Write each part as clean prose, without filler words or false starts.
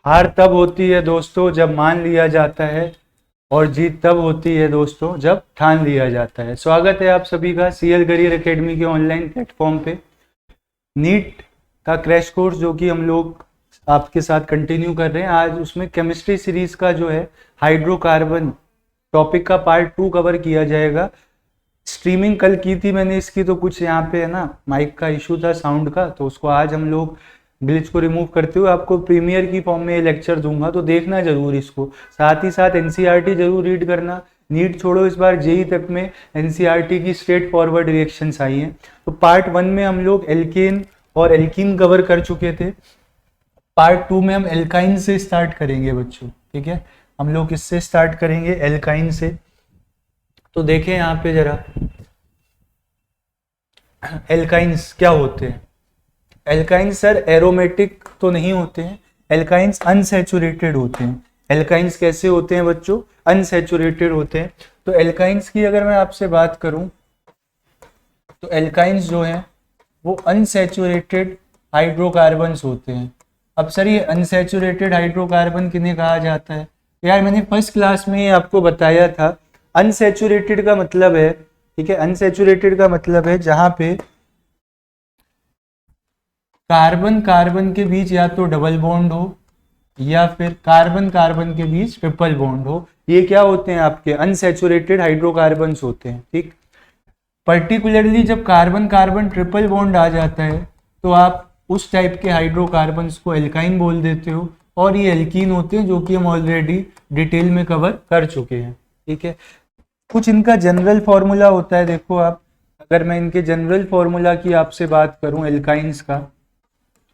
हार तब होती है दोस्तों जब मान लिया जाता है, और जीत तब होती है दोस्तों जब ठान लिया जाता है। स्वागत है आप सभी का सीएल करियर एकेडमी के ऑनलाइन प्लेटफॉर्म पे। नीट का क्रैश कोर्स जो कि हम लोग आपके साथ कंटिन्यू कर रहे हैं, आज उसमें केमिस्ट्री सीरीज का जो है हाइड्रोकार्बन टॉपिक का पार्ट 2 कवर किया जाएगा। स्ट्रीमिंग कल की थी मैंने इसकी, तो कुछ यहाँ पे है ना माइक का इशू था साउंड का, तो उसको आज हम लोग ग्लिच को रिमूव करते हुए आपको प्रीमियर की फॉर्म में ये लेक्चर दूंगा, तो देखना जरूर इसको। साथ ही साथ एनसीईआरटी जरूर रीड करना। नीट छोड़ो, इस बार जेई तक में एनसीईआरटी की स्ट्रेट फॉरवर्ड रिएक्शंस आई हैं। तो पार्ट 1 में हम लोग एल्केन और एल्कीन कवर कर चुके थे। पार्ट 2 में हम एल्काइन से स्टार्ट करेंगे बच्चों, ठीक है। हम लोग इससे स्टार्ट करेंगे, एल्काइन से। तो देखें यहाँ पे जरा, एल्काइंस क्या होते हैं। एल्काइंस सर एरोमेटिक तो नहीं होते हैं, एल्काइंस अनसैचुरेटेड होते हैं। एल्काइंस कैसे होते हैं बच्चों? अनसैचुरेटेड होते हैं। तो एल्काइंस की अगर मैं आपसे बात करूं, तो एल्काइंस जो हैं वो अनसैचुरेटेड हाइड्रोकार्बन्स होते हैं। अब सर ये अनसैचुरेटेड हाइड्रोकार्बन किन्हें कहा जाता है? यार मैंने फर्स्ट क्लास में ये आपको बताया था। अनसैचुरेटेड का मतलब है, ठीक है, अनसैचुरेटेड का मतलब है जहां पे कार्बन कार्बन के बीच या तो डबल बॉन्ड हो या फिर कार्बन कार्बन के बीच ट्रिपल बॉन्ड हो। ये क्या होते हैं? आपके अनसैचुरेटेड हाइड्रोकार्बन्स होते हैं, ठीक। पर्टिकुलरली जब कार्बन कार्बन ट्रिपल बॉन्ड आ जाता है तो आप उस टाइप के हाइड्रोकार्बन्स को एल्काइन बोल देते हो, और ये एल्कीन होते हैं, जो कि हम ऑलरेडी डिटेल में कवर कर चुके हैं, ठीक है। कुछ इनका जनरल फॉर्मूला होता है, देखो आप, अगर मैं इनके जनरल फॉर्मूला की आपसे बात करूं एल्काइंस का,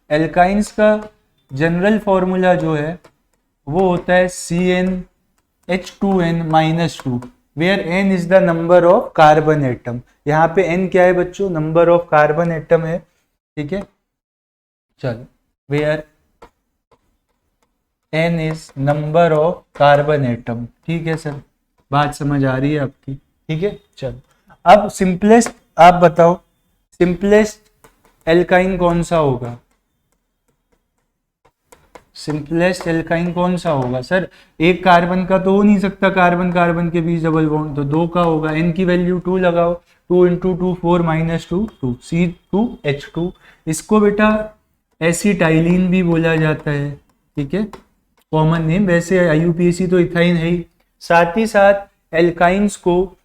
एल्काइंस का जनरल फॉर्मूला जो है वो होता है CnH2n-2, where n is the number of carbon atom. यहाँ पे n क्या है बच्चों? नंबर ऑफ कार्बन एटम है, ठीक है। चलो, where n is number of carbon atom, ठीक है सर, बात समझ आ रही है आपकी? ठीक है, चलो। अब सिंपलेस्ट आप बताओ, सिंपलेस्ट एल्काइन कौन सा होगा? सिंपलेस्ट एल्काइन कौन सा होगा सर? एक कार्बन का तो हो नहीं सकता, कार्बन कार्बन के बीच डबल बॉन्ड, तो 2 का होगा। n की वैल्यू 2 लगाओ, 2 × 2 4 - 2 2 C2H2। इसको बेटा एसिटाइलिन भी बोला जाता है, ठीक है, कॉमन नेम। वैसे IUPAC तो इथाइन है ही। साथ ही साथ एल्काइंस को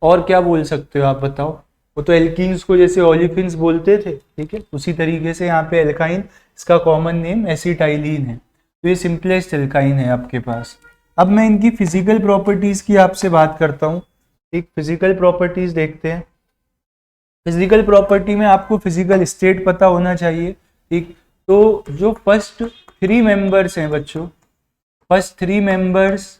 और क्या बोल सकते हो आप बताओ? वो तो एल्कीन्स को जैसे ओलिफिन्स बोलते थे, ठीक है, उसी तरीके से यहाँ पे एल्काइन, इसका कॉमन नेम एसिटाइलिन है। तो ये सिंपलेस्ट एल्काइन है आपके पास। अब मैं इनकी फिजिकल प्रॉपर्टीज की आपसे बात करता हूँ, ठीक। फिजिकल प्रॉपर्टीज देखते हैं। फिजिकल प्रॉपर्टी में आपको फिजिकल स्टेट पता होना चाहिए, ठीक। तो जो फर्स्ट 3 मेंबर्स हैं बच्चों, फर्स्ट 3 मेंबर्स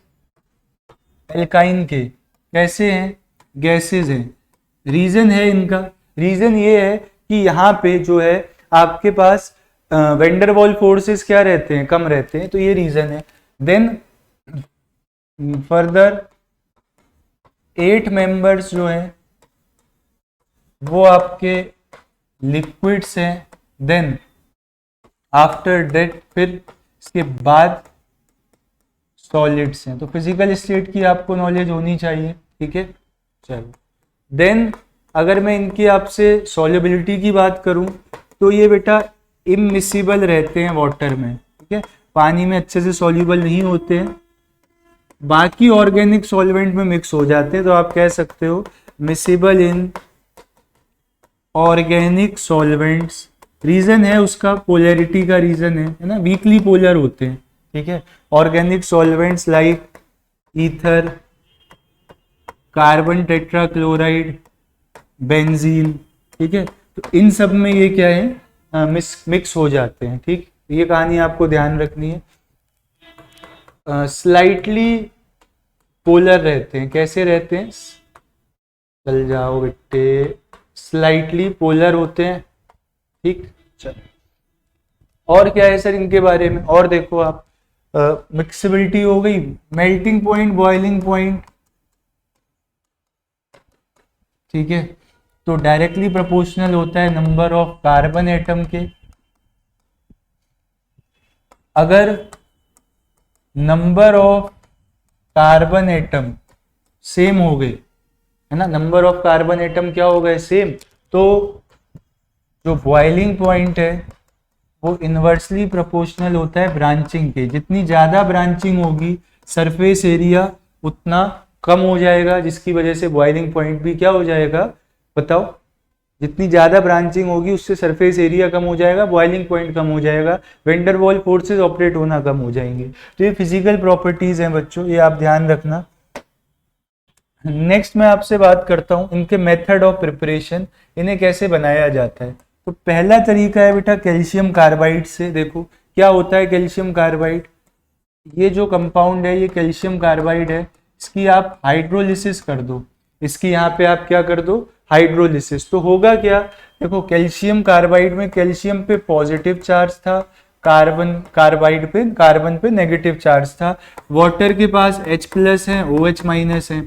एल्काइन के कैसे हैं? गैसेज हैं। रीजन है इनका, रीजन ये है कि यहाँ पे जो है आपके पास वेंडरवॉल फोर्सेस क्या रहते हैं? कम रहते हैं, तो ये रीजन है। देन फर्दर 8 मेंबर्स जो हैं वो आपके लिक्विड्स हैं। देन आफ्टर दैट फिर इसके बाद सॉलिड्स हैं। तो फिजिकल स्टेट की आपको नॉलेज होनी चाहिए, ठीक है, चलो। देन अगर मैं इनकी आपसे सॉल्युबिलिटी की बात करूं, तो ये बेटा इमिसिबल रहते हैं वाटर में, ठीक है, पानी में अच्छे से सॉल्युबल नहीं होते हैं, बाकी ऑर्गेनिक सॉल्वेंट में मिक्स हो जाते हैं। तो आप कह सकते हो miscible in organic solvents. Reason है उसका पोलैरिटी का रीजन है ना, वीकली पोलर होते हैं, ठीक है। Organic solvents like ether, carbon tetrachloride, benzene, ठीक है, तो इन सब में ये क्या है? मिक्स हो जाते हैं, ठीक। ये कहानी आपको ध्यान रखनी है। स्लाइटली पोलर रहते हैं। कैसे रहते हैं? चल जाओ बेटे, स्लाइटली पोलर होते हैं, ठीक। चलो, और क्या है सर इनके बारे में? और देखो आप, मिक्सिबिलिटी हो गई, मेल्टिंग पॉइंट, बॉइलिंग पॉइंट, ठीक है, तो डायरेक्टली प्रोपोर्शनल होता है नंबर ऑफ कार्बन एटम के। अगर number of carbon atom same हो गए, है ना, नंबर ऑफ कार्बन एटम क्या हो गए, सेम, तो जो बॉइलिंग पॉइंट है वो इनवर्सली प्रोपोर्शनल होता है ब्रांचिंग के। जितनी ज्यादा ब्रांचिंग होगी सरफेस एरिया उतना कम हो जाएगा, जिसकी वजह से बॉइलिंग पॉइंट भी क्या हो जाएगा, बताओ। जितनी ज्यादा ब्रांचिंग होगी उससे सरफेस एरिया कम हो जाएगा, बॉइलिंग पॉइंट कम हो जाएगा, वेंडर वॉल फोर्सेस ऑपरेट होना कम हो जाएंगे। तो ये फिजिकल प्रॉपर्टीज हैं बच्चों, ये आप ध्यान रखना। नेक्स्ट मैं आपसे बात करता हूं इनके मेथड ऑफ प्रिपरेशन, इन्हें कैसे बनाया जाता है। तो पहला तरीका है बेटा कैल्शियम कार्बाइड से। देखो क्या होता है कैल्शियम कार्बाइड, ये जो कंपाउंड है ये कैल्शियम कार्बाइड है, इसकी आप हाइड्रोलिसिस कर दो, इसकी यहाँ पे आप क्या कर दो, हाइड्रोलिसिस। तो होगा क्या, देखो कैल्शियम कार्बाइड में कैल्शियम पे पॉजिटिव चार्ज था, कार्बन पे नेगेटिव चार्ज था, वाटर के पास H प्लस है, OH माइनस है।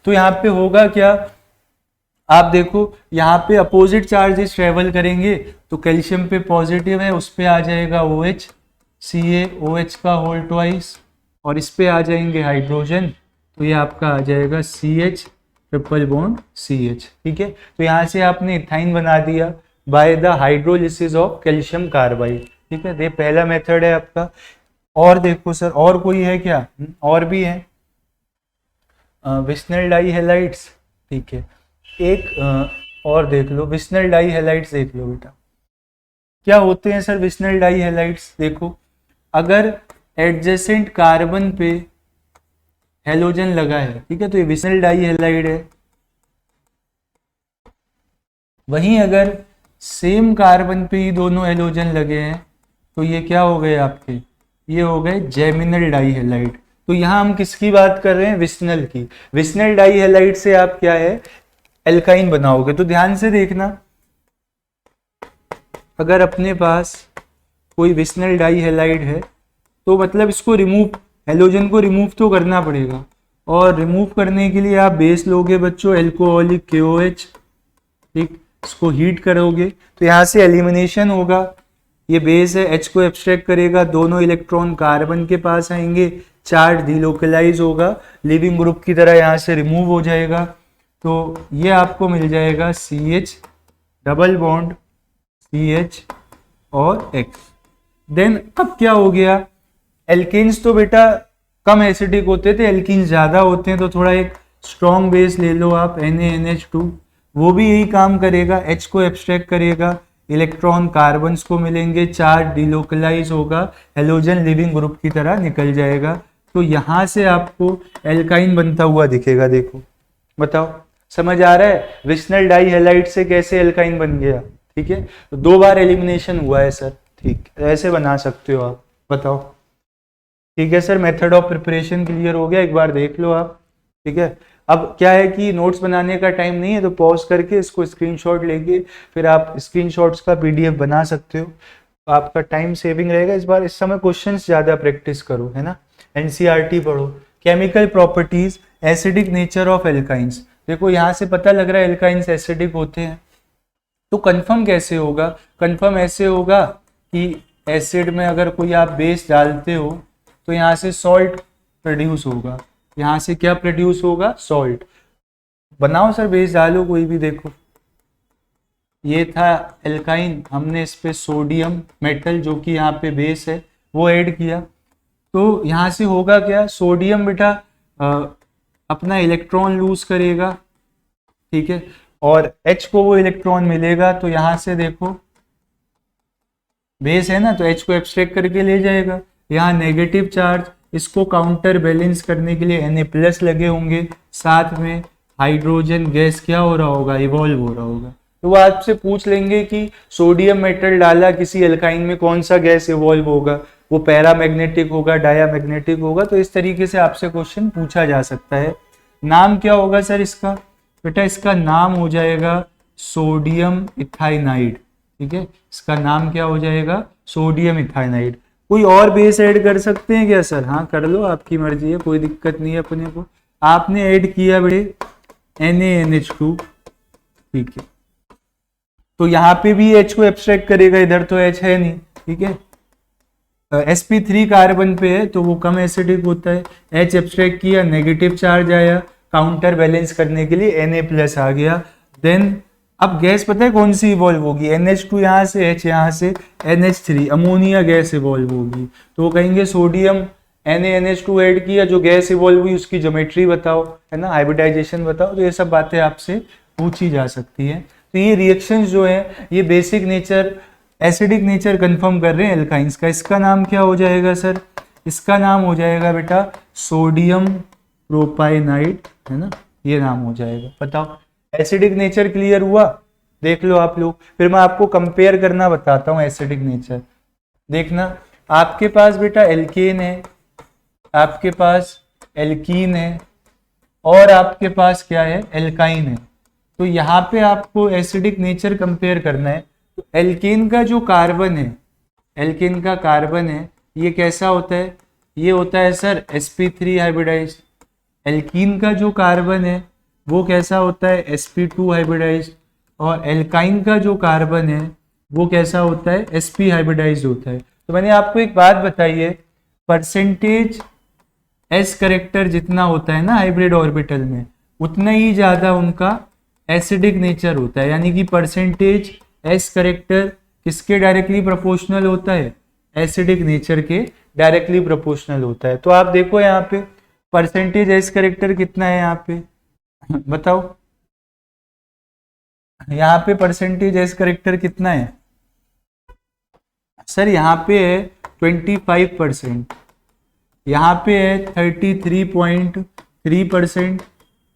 तो यहाँ पे होगा क्या, आप देखो यहाँ पे अपोजिट चार्जेस ट्रेवल करेंगे, तो कैल्शियम पे पॉजिटिव है, उस पे आ जाएगा OH, CaOH का होल ट्वाइस, और इस पे आ जाएंगे हाइड्रोजन, तो ये आपका आ जाएगा CH ट्रिपल बॉन्ड CH। ठीक है, तो यहाँ से आपने इथाइन बना दिया by the hydrolysis of calcium carbide. ठीक है, ये पहला मेथड है आपका। और देखो सर और कोई है क्या, और भी है, विस्नल डाई हेलाइड्स। ठीक है, एक और देख लो, विस्नल डाई हेलाइड्स देख लो बेटा। क्या होते हैं सर विस्नल डाई हेलाइड्स, देखो अगर एडजेसेंट कार्बन पे हेलोजन लगा है, ठीक है, तो ये विस्नल डाई हेलाइड है। वहीं अगर सेम कार्बन पे ही दोनों हेलोजन लगे हैं तो ये क्या हो गए आपके, ये हो गए जेमिनल डाई हेलाइड। तो यहां हम किसकी बात कर रहे हैं, विस्नल की। विस्नल डाई हेलाइड से आप क्या है, एल्काइन बनाओगे। तो ध्यान से देखना, अगर अपने पास कोई विस्नल डाई हेलाइड है तो मतलब इसको रिमूव, हेलोजन को रिमूव तो करना पड़ेगा, और रिमूव करने के लिए आप बेस लोगे बच्चों एल्कोहलिक KOH। ठीक, इसको हीट करोगे तो यहाँ से एलिमिनेशन होगा, ये बेस है, H को एब्स्ट्रैक्ट करेगा, दोनों इलेक्ट्रॉन कार्बन के पास आएंगे, चार्ज डिलोकलाइज होगा, लिविंग ग्रुप की तरह यहाँ से रिमूव हो जाएगा। तो ये आपको मिल जाएगा CH डबल बॉन्ड CH और X। देन अब क्या हो गया, एल्केन्स तो बेटा कम एसिडिक होते थे, एल्कीन्स ज्यादा होते हैं, तो थोड़ा एक स्ट्रॉन्ग बेस ले लो आप NaNH2, वो भी यही काम करेगा, H को एब्स्ट्रैक्ट करेगा, इलेक्ट्रॉन कार्बन्स को मिलेंगे, चार्ज डिलोकलाइज होगा, हेलोजन लिविंग ग्रुप की तरह निकल जाएगा। तो यहां से आपको एल्काइन बनता हुआ दिखेगा। देखो बताओ समझ आ रहा है विस्नल डाई हेलाइड से कैसे एल्काइन बन गया। ठीक है, तो 2 बार एलिमिनेशन हुआ है सर। ठीक, ऐसे बना सकते हो आप, बताओ। ठीक है sir, method of preparation clear हो गया, एक बार देख लो आप। ठीक है, अब क्या है कि नोट्स बनाने का टाइम नहीं है, तो पॉज करके इसको स्क्रीनशॉट लेके फिर आप स्क्रीनशॉट्स का PDF बना सकते हो, तो आपका टाइम सेविंग रहेगा। इस बार इस समय क्वेश्चंस ज्यादा प्रैक्टिस करो, है ना, NCERT पढ़ो। Chemical properties, acidic nature of alkynes. देखो यहाँ से पता लग रहा है एल्काइंस एसिडिक होते हैं, तो कंफर्म कैसे होगा, कंफर्म ऐसे होगा कि एसिड में अगर कोई आप बेस डालते हो तो यहाँ से सॉल्ट प्रोड्यूस होगा, यहाँ से क्या प्रोड्यूस होगा, सॉल्ट। बनाओ सर बेस डालो कोई भी, देखो ये था एल्काइन, हमने इस पे सोडियम मेटल जो कि यहाँ पे बेस है वो ऐड किया, तो यहाँ से होगा क्या, सोडियम बेटा अपना इलेक्ट्रॉन लूज करेगा, ठीक है, और H को वो इलेक्ट्रॉन मिलेगा, तो यहाँ से देखो बेस है ना, तो H को एब्स्ट्रैक्ट करके ले जाएगा, यहाँ नेगेटिव चार्ज, इसको काउंटर बैलेंस करने के लिए Na+ लगे होंगे, साथ में हाइड्रोजन गैस क्या हो रहा होगा, इवॉल्व हो रहा होगा। तो वो आपसे पूछ लेंगे कि सोडियम मेटल डाला किसी एल्काइन में कौन सा गैस इवॉल्व होगा, वो पैरामैग्नेटिक होगा, डायामैग्नेटिक होगा। तो इस तरीके से आपसे क्वेश्चन पूछा जा सकता है। नाम क्या होगा सर इसका, बेटा इसका नाम हो जाएगा सोडियम इथाइनाइड। ठीक है, इसका नाम क्या हो जाएगा, सोडियम इथाइनाइड। कोई और बेस ऐड कर सकते हैं क्या सर, हाँ कर लो, आपकी मर्जी है, कोई दिक्कत नहीं है अपने को। आपने ऐड किया बेटे NaNH2, ठीक है, तो यहाँ पे भी H को एब्स्ट्रैक्ट करेगा, इधर तो H है नहीं, ठीक है, sp3 कार्बन पे है तो वो कम एसिडिक होता है, H एब्स्ट्रैक्ट किया, नेगेटिव चार्ज आया, काउंटर बैलेंस करने के लिए Na+ आ गया। देन अब गैस पता है कौन सी इवॉल्व होगी, NH2 यहाँ से, H यहाँ से, NH3 अमोनिया गैस इवॉल्व होगी। तो वो कहेंगे सोडियम NaNH2 ऐड किया, जो गैस इवॉल्व हुई उसकी ज्योमेट्री बताओ, है ना, हाइब्रिडाइजेशन बताओ। तो ये सब बातें आपसे पूछी जा सकती है। तो ये रिएक्शंस जो है ये basic nature, acidic nature confirm कर रहे हैं एल्काइंस का। इसका नाम क्या हो जाएगा सर, इसका नाम हो जाएगा बेटा सोडियम प्रोपाइनाइट, है ना, ये नाम हो जाएगा। बताओ एसिडिक नेचर क्लियर हुआ, देख लो आप लोग। फिर मैं आपको कंपेयर करना बताता हूँ एसिडिक नेचर। देखना आपके पास बेटा एल्केन है, आपके पास एल्कीन है, और आपके पास क्या है, एल्काइन है। तो यहाँ पे आपको एसिडिक नेचर कंपेयर करना है। तो एल्केन का जो कार्बन है, एल्केन का कार्बन है, ये कैसा होता है, ये होता है सर sp3 हाइब्रिडाइज्ड। एल्कीन का जो कार्बन है वो कैसा होता है, sp2 हाइब्रिडाइज्ड। और एल्काइन का जो कार्बन है वो कैसा होता है, sp हाइब्रिडाइज्ड होता है। तो मैंने आपको एक बात बताई है, परसेंटेज s करेक्टर जितना होता है ना हाइब्रिड ऑर्बिटल में, उतना ही ज्यादा उनका एसिडिक नेचर होता है। यानी कि परसेंटेज s करेक्टर किसके डायरेक्टली प्रोपोर्शनल होता है, एसिडिक नेचर के डायरेक्टली प्रोपोर्शनल होता है। तो आप देखो यहाँ पे परसेंटेज s करेक्टर कितना है यहाँ पे बताओ, यहाँ पे परसेंटेज s करेक्टर कितना है सर, यहाँ पे है 25%, यहाँ पे है 33.3%,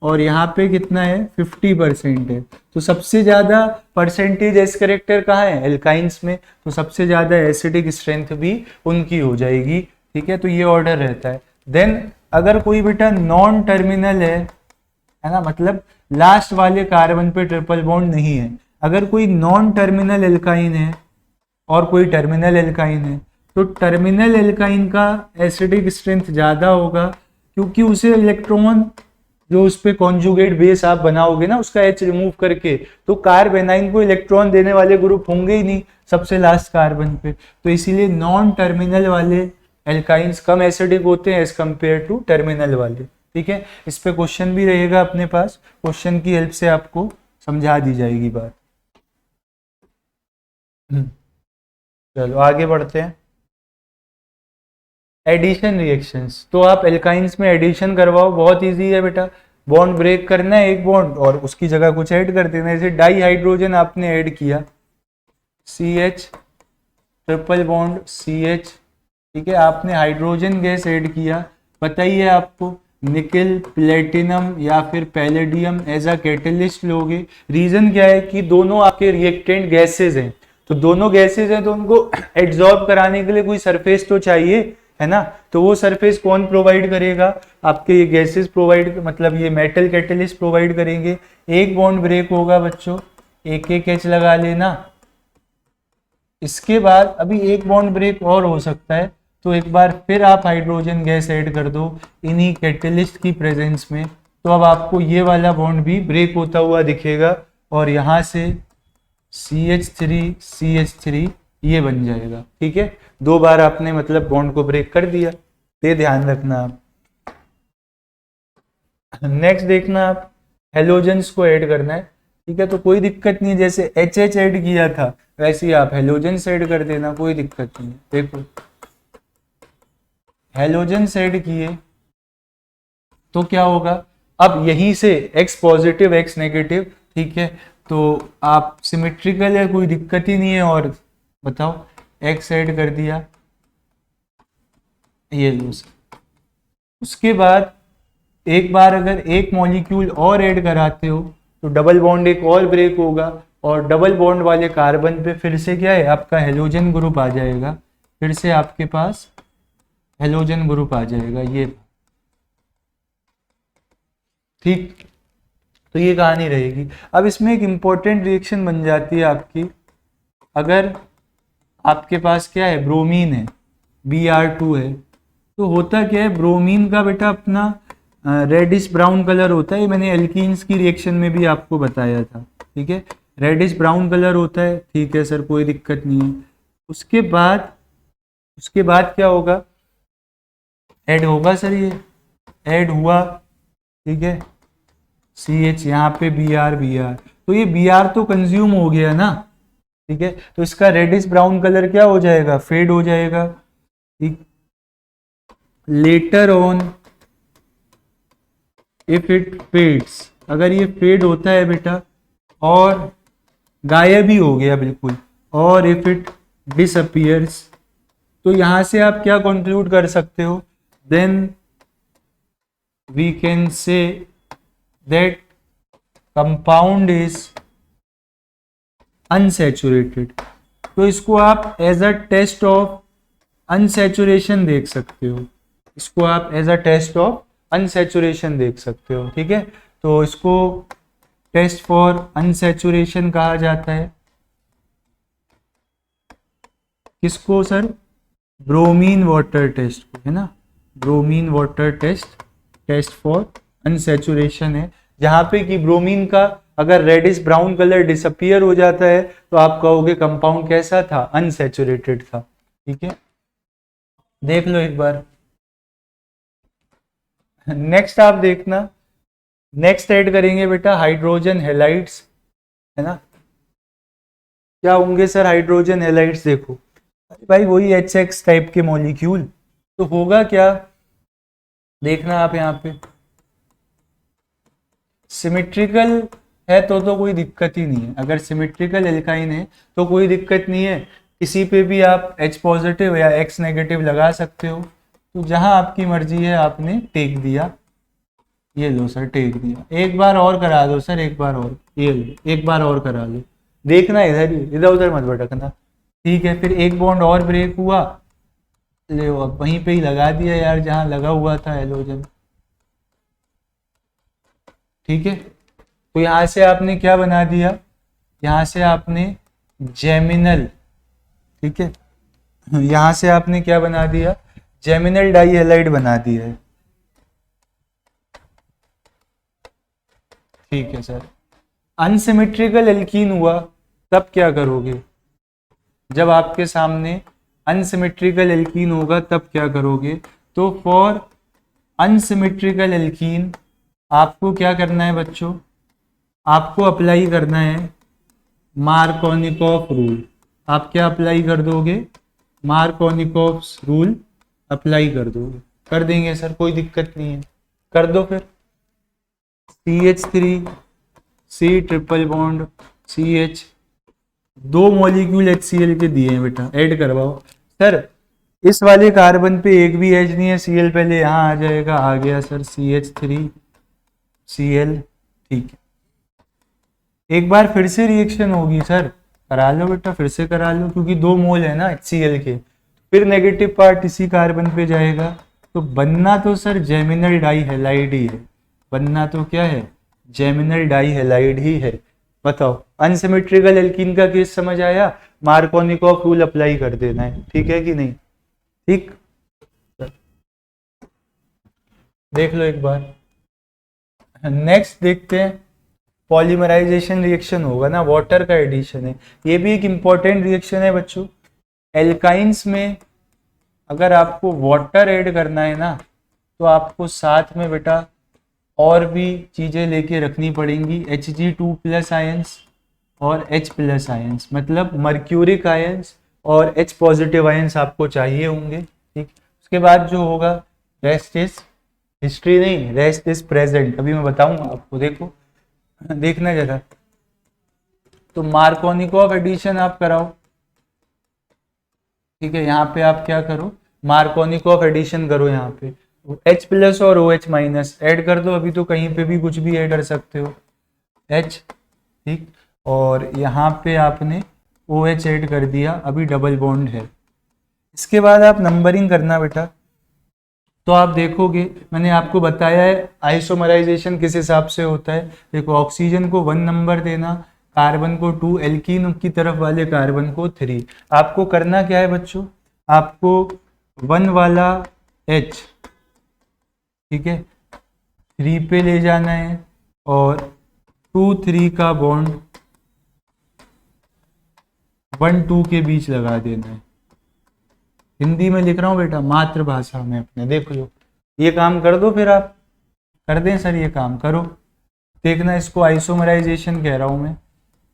और यहाँ पे कितना है 50% है। तो सबसे ज्यादा परसेंटेज एस करेक्टर कहाँ है, एल्काइंस में। तो सबसे ज्यादा एसिडिक स्ट्रेंथ भी उनकी हो जाएगी। ठीक है, तो ये ऑर्डर रहता है। देन अगर कोई बेटा नॉन टर्मिनल है ना, मतलब लास्ट वाले कार्बन पे ट्रिपल बॉन्ड नहीं है, अगर कोई नॉन टर्मिनल एल्काइन है और कोई टर्मिनल एल्काइन है, तो टर्मिनल एल्काइन का एसिडिक स्ट्रेंथ ज्यादा होगा, क्योंकि उसे इलेक्ट्रॉन जो उस पे कॉन्जुगेट बेस आप बनाओगे ना, उसका H रिमूव करके, तो कार्बेनाइन को इलेक्ट्रॉन देने वाले ग्रुप होंगे ही नहीं सबसे लास्ट कार्बन पे। तो इसीलिए नॉन टर्मिनल वाले एल्काइंस कम एसिडिक होते हैं एज कंपेयर टू टर्मिनल वाले। ठीक है, इस पे क्वेश्चन भी रहेगा अपने पास, क्वेश्चन की हेल्प से आपको समझा दी जाएगी बात। चलो आगे बढ़ते हैं। एडिशन रिएक्शंस, तो आप एल्काइंस में एडिशन करवाओ, बहुत इजी है बेटा। बॉन्ड ब्रेक करना है एक बॉन्ड और उसकी जगह कुछ ऐड कर देना है। जैसे डाई हाइड्रोजन आपने ऐड किया, CH ट्रिपल बॉन्ड CH, ठीक है, आपने हाइड्रोजन गैस ऐड किया। पता ही है आपको, निकेल, प्लेटिनम या फिर पैलेडियम एज अ कैटलिस्ट लोगे। रीजन क्या है कि दोनों आपके रिएक्टेंट गैसेज हैं, तो दोनों गैसेज हैं तो उनको एब्जॉर्ब कराने के लिए कोई सरफेस तो चाहिए, है ना। तो वो सरफेस कौन प्रोवाइड करेगा, आपके ये गैसेस प्रोवाइड, मतलब ये मेटल कैटलिस्ट प्रोवाइड करेंगे। एक बॉन्ड ब्रेक होगा बच्चों, एक एक H लगा लेना। इसके बाद अभी एक बॉन्ड ब्रेक और हो सकता है, तो एक बार फिर आप हाइड्रोजन गैस ऐड कर दो इन्हीं कैटलिस्ट की प्रेजेंस में, तो अब आपको ये वाला बॉन्ड भी ब्रेक होता हुआ दिखेगा और यहाँ से CH3 ये बन जाएगा। ठीक है, दो बार आपने मतलब बॉन्ड को ब्रेक कर दिया, ये ध्यान रखना आप। नेक्स्ट देखना आप, हेलोजेंस को ऐड करना है। ठीक है, तो कोई दिक्कत नहीं है, जैसे HH ऐड किया था वैसे ही आप हेलोजेंस ऐड कर देना, कोई दिक्कत नहीं है। देखो हेलोजेंस ऐड किए तो क्या होगा, अब यहीं से X पॉजिटिव X नेगेटिव, ठीक है, तो आप सिमेट्रिकल है, कोई दिक्कत ही नहीं है। और बताओ X ऐड कर दिया, ये लो। उसके बाद एक बार अगर एक मॉलिक्यूल और ऐड कराते हो तो डबल बॉन्ड एक और ब्रेक होगा, और डबल बॉन्ड वाले कार्बन पे फिर से क्या है, आपका हेलोजन ग्रुप आ जाएगा। फिर से आपके पास हेलोजन ग्रुप आ जाएगा ये, ठीक। तो ये कहानी रहेगी। अब इसमें एक इंपॉर्टेंट रिएक्शन बन जाती है आपकी, अगर आपके पास क्या है, ब्रोमीन है, Br2 है, तो होता क्या है, ब्रोमीन का बेटा अपना रेडिश ब्राउन कलर होता है। मैंने एल्कीन्स की रिएक्शन में भी आपको बताया था, ठीक है, रेडिश ब्राउन कलर होता है। ठीक है सर, कोई दिक्कत नहीं है। उसके बाद उसके बाद क्या होगा, ऐड होगा सर, ये ऐड हुआ, ठीक है, CH यहाँ पे Br, तो ये Br तो कंज्यूम हो गया ना, ठीक है, तो इसका रेडिश ब्राउन कलर क्या हो जाएगा, फेड हो जाएगा, ठीक। Later on if it fades, अगर ये फेड होता है बेटा और गायब ही हो गया बिल्कुल, और इफ इट डिसअपियर्स, तो यहां से आप क्या कंक्लूड कर सकते हो, then we can say that compound is unsaturated. तो इसको आप as a test of unsaturation देख सकते हो, इसको आप as a test of unsaturation देख सकते हो, ठीक है। तो इसको टेस्ट फॉर अनसैचुरेशन कहा जाता है, किसको सर, ब्रोमीन वाटर टेस्ट को, है ना, bromine water test, test for unsaturation है, जहां पे कि ब्रोमीन का अगर रेडिश ब्राउन कलर डिसअपियर हो जाता है तो आप कहोगे कंपाउंड कैसा था, अनसैचुरेटेड था, ठीक है। देख लो एक बार, नेक्स्ट आप देखना, नेक्स्ट ऐड करेंगे बेटा हाइड्रोजन हेलाइड्स, है ना, क्या होंगे सर हाइड्रोजन हेलाइड्स, देखो भाई वही HX टाइप के मॉलिक्यूल, तो होगा क्या, देखना आप यहाँ पे सिमेट्रिकल है तो कोई दिक्कत ही नहीं है, अगर सिमेट्रिकल एल्काइन है तो कोई दिक्कत नहीं है, किसी पे भी आप H पॉजिटिव या X नेगेटिव लगा सकते हो, तो जहां आपकी मर्जी है आपने टेक दिया, ये लो सर टेक दिया, एक बार और करा दो सर, एक बार और, ये लो एक बार और करा लो, देखना इधर ही, इधर उधर मत भटकना, ठीक है। फिर एक बॉन्ड और ब्रेक हुआ, ले अब वहीं पे ही लगा दिया यार जहां लगा हुआ था हेलोजन, ठीक है। तो यहां से आपने क्या बना दिया, यहां से आपने जेमिनल, ठीक है, यहां से आपने क्या बना दिया, जेमिनल डाई हैलाइड बना दिया है, ठीक है सर। अनसिमेट्रिकल एल्कीन हुआ तब क्या करोगे, जब आपके सामने अनसिमेट्रिकल एल्कीन होगा तब क्या करोगे, तो फॉर अनसिमेट्रिकल एल्कीन आपको क्या करना है बच्चों, आपको अप्लाई करना है मार्कोनिकॉफ रूल, आप क्या अप्लाई कर दोगे, मार्कोनिकॉफ रूल अप्लाई कर दोगे, कर देंगे सर कोई दिक्कत नहीं है, कर दो फिर, CH3 C triple bond CH, दो मॉलिक्यूल HCl के दिए हैं बेटा, ऐड करवाओ सर, इस वाले कार्बन पे एक भी H नहीं है, Cl पहले यहाँ आ जाएगा, आ गया सर CH3 Cl, ठीक है। एक बार फिर से रिएक्शन होगी सर, करा लो बेटा फिर से करा लो, क्योंकि 2 मोल है ना HCl के, फिर नेगेटिव पार्ट इसी कार्बन पे जाएगा, तो बनना तो सर जेमिनल डाई हैलाइड ही है, बनना तो क्या है, जेमिनल डाई हैलाइड ही है। बताओ अनसिमेट्रिकल एल्कीन का केस समझ आया, मार्कोनिकॉफ रूल अप्लाई कर देना है, ठीक है कि नहीं, ठीक। देख लो एक बार, नेक्स्ट देखते हैं, पॉलीमराइजेशन रिएक्शन होगा ना, वाटर का एडिशन है, ये भी एक इंपॉर्टेंट रिएक्शन है बच्चों। एल्काइंस में अगर आपको वाटर ऐड करना है ना, तो आपको साथ में बेटा और भी चीजें लेके रखनी पड़ेंगी, Hg2+ आयंस और H+ आयंस, मतलब मर्क्यूरिक आयंस और H पॉजिटिव आयंस आपको चाहिए होंगे, ठीक। उसके बाद जो होगा, रेस्ट इज हिस्ट्री नहीं, रेस्ट इज प्रेजेंट, अभी मैं बताऊंगा आपको, देखो देखना जरा, तो मार्कोनिकॉफ एडिशन आप कराओ, ठीक है, यहाँ पे आप क्या करो, मार्कोनिकॉफ एडिशन करो, यहाँ पे H+ और OH- ऐड कर दो, अभी तो कहीं पे भी कुछ भी ऐड कर सकते हो, H, ठीक, और यहाँ पे आपने OH ऐड कर दिया, अभी डबल बॉन्ड है। इसके बाद आप नंबरिंग करना बेटा, तो आप देखोगे मैंने आपको बताया है आइसोमराइजेशन किस हिसाब से होता है, देखो ऑक्सीजन को 1 नंबर देना, कार्बन को 2, एल्कीन की तरफ वाले कार्बन को 3, आपको करना क्या है बच्चों, आपको 1 वाला H, ठीक है, 3 पे ले जाना है, और 2-3 का बॉन्ड 1-2 के बीच लगा देना है, हिंदी में लिख रहा हूँ बेटा, मातृभाषा में अपने। देख लो ये काम कर दो, फिर आप कर दें सर ये काम करो। देखना इसको आइसोमराइजेशन कह रहा हूँ मैं।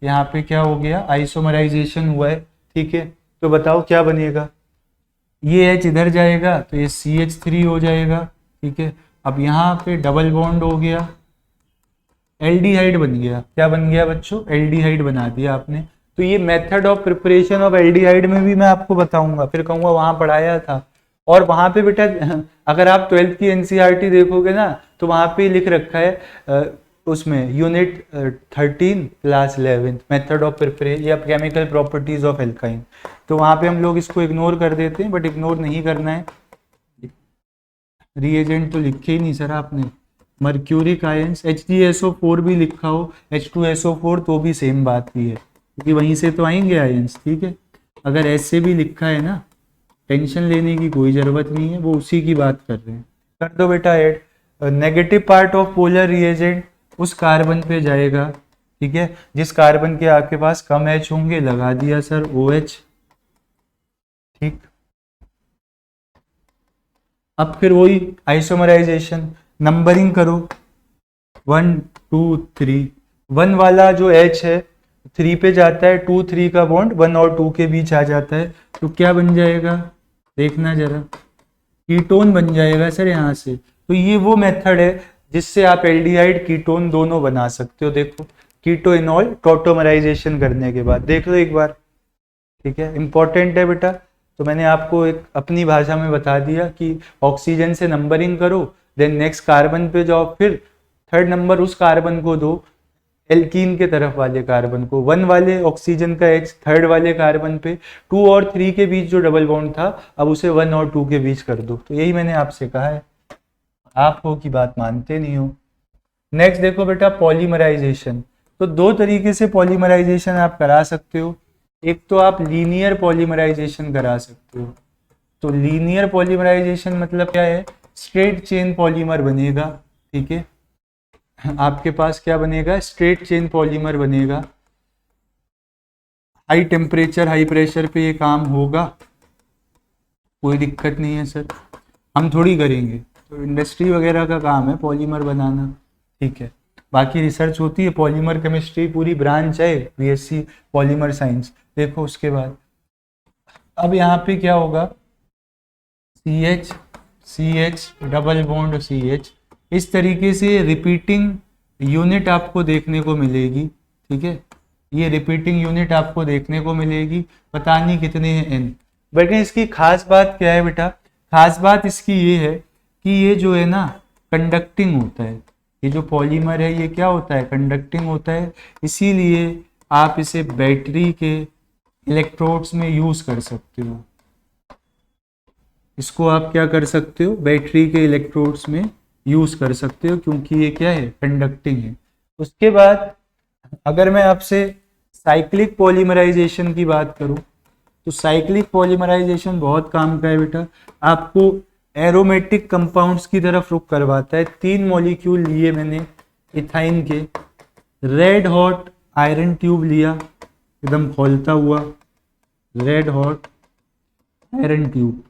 यहाँ पे क्या हो गया, आइसोमराइजेशन हुआ है, ठीक है। तो बताओ क्या बनेगा, ये H इधर जाएगा तो ये CH3 हो जाएगा, ठीक है। अब यहाँ पे डबल बॉन्ड हो गया, एल्डिहाइड बन गया। क्या बन गया बच्चों, एल्डिहाइड बना दिया आपने। तो ये method of preparation of aldehyde में भी मैं आपको बताऊंगा, फिर कहूंगा वहां पढ़ाया था। और वहां पे बेटा अगर आप 12th की NCERT देखोगे ना तो वहां पे लिख रखा है उसमें unit 13 class 11 method of preparation या केमिकल प्रॉपर्टीज ऑफ एल्काइन। तो वहां पे हम लोग इसको इग्नोर कर देते हैं, बट इग्नोर नहीं करना है। रिएजेंट तो लिखे ही नहीं सर आपने, मर्क्यूरिक आयंस, HgSO4 भी लिखा हो, H2SO4 तो भी सेम बात ही है, क्योंकि वहीं से तो आएंगे आयंस, ठीक है। अगर ऐसे भी लिखा है ना, टेंशन लेने की कोई ज़रूरत नहीं है, वो उसी की बात कर रहे हैं। कर दो बेटा add. Negative part of polar reagent उस कार्बन पे जाएगा, ठीक है, जिस कार्बन के आपके पास कम H होंगे, लगा दिया सर OH, ठीक। अब फिर वही आइसोमराइजेशन, नंबरिंग करो 1 2 3। 1 वाला जो H है 3 पे जाता है, 2 3 का बॉन्ड 1 और 2 के बीच आ जाता है, तो क्या बन जाएगा देखना जरा, कीटोन बन जाएगा सर यहाँ से। तो ये वो मेथड है जिससे आप एल्डिहाइड कीटोन दोनों बना सकते हो। देखो कीटोइनॉल टॉटोमराइजेशन करने के बाद देख लो एक बार, ठीक है, इंपॉर्टेंट है बेटा। तो मैंने आपको एक अपनी भाषा में बता दिया कि ऑक्सीजन से नंबरिंग करो, देन नेक्स्ट कार्बन पे जाओ, फिर थर्ड नंबर उस कार्बन को दो, एल्कीन के तरफ वाले कार्बन को। 1 वाले ऑक्सीजन का H थर्ड वाले कार्बन पे, 2 और 3 के बीच जो डबल बॉन्ड था अब उसे 1 और 2 के बीच कर दो। तो यही मैंने आपसे कहा है, आप हो की बात मानते नहीं हो। नेक्स्ट देखो बेटा पॉलीमराइजेशन। तो 2 तरीके से पॉलीमराइजेशन आप करा सकते हो। एक तो आप लीनियर पॉलीमराइजेशन करा सकते हो। तो लीनियर पॉलीमराइजेशन मतलब क्या है, स्ट्रेट चेन पॉलीमर बनेगा, ठीक है। आपके पास क्या बनेगा, स्ट्रेट चेन पॉलीमर बनेगा। हाई टेम्परेचर हाई प्रेशर पे ये काम होगा, कोई दिक्कत नहीं है सर, हम थोड़ी करेंगे, तो इंडस्ट्री वगैरह का काम है पॉलीमर बनाना, ठीक है। बाकी रिसर्च होती है, पॉलीमर केमिस्ट्री पूरी ब्रांच है BSc पॉलीमर साइंस। देखो उसके बाद अब यहाँ पे क्या होगा, CH CH double bond CH, इस तरीके से रिपीटिंग यूनिट आपको देखने को मिलेगी, ठीक है। ये रिपीटिंग यूनिट आपको देखने को मिलेगी, पता नहीं कितने हैं N। बल्कि इसकी खास बात क्या है बेटा, खास बात इसकी ये है कि ये जो है ना कंडक्टिंग होता है, ये जो पॉलीमर है ये क्या होता है, कंडक्टिंग होता है। इसीलिए आप इसे बैटरी के इलेक्ट्रोड्स में यूज कर सकते हो, इसको आप क्या कर सकते हो, बैटरी के इलेक्ट्रोड्स में यूज कर सकते हो, क्योंकि ये क्या है, कंडक्टिंग है। उसके बाद अगर मैं आपसे साइक्लिक पॉलीमराइजेशन की बात करूं, तो साइक्लिक पॉलीमराइजेशन बहुत काम का है बेटा, आपको एरोमेटिक कंपाउंड्स की तरफ रुख करवाता है। 3 मॉलिक्यूल लिए मैंने इथाइन के, रेड हॉट आयरन ट्यूब लिया, एकदम खोलता हुआ red hot iron tube,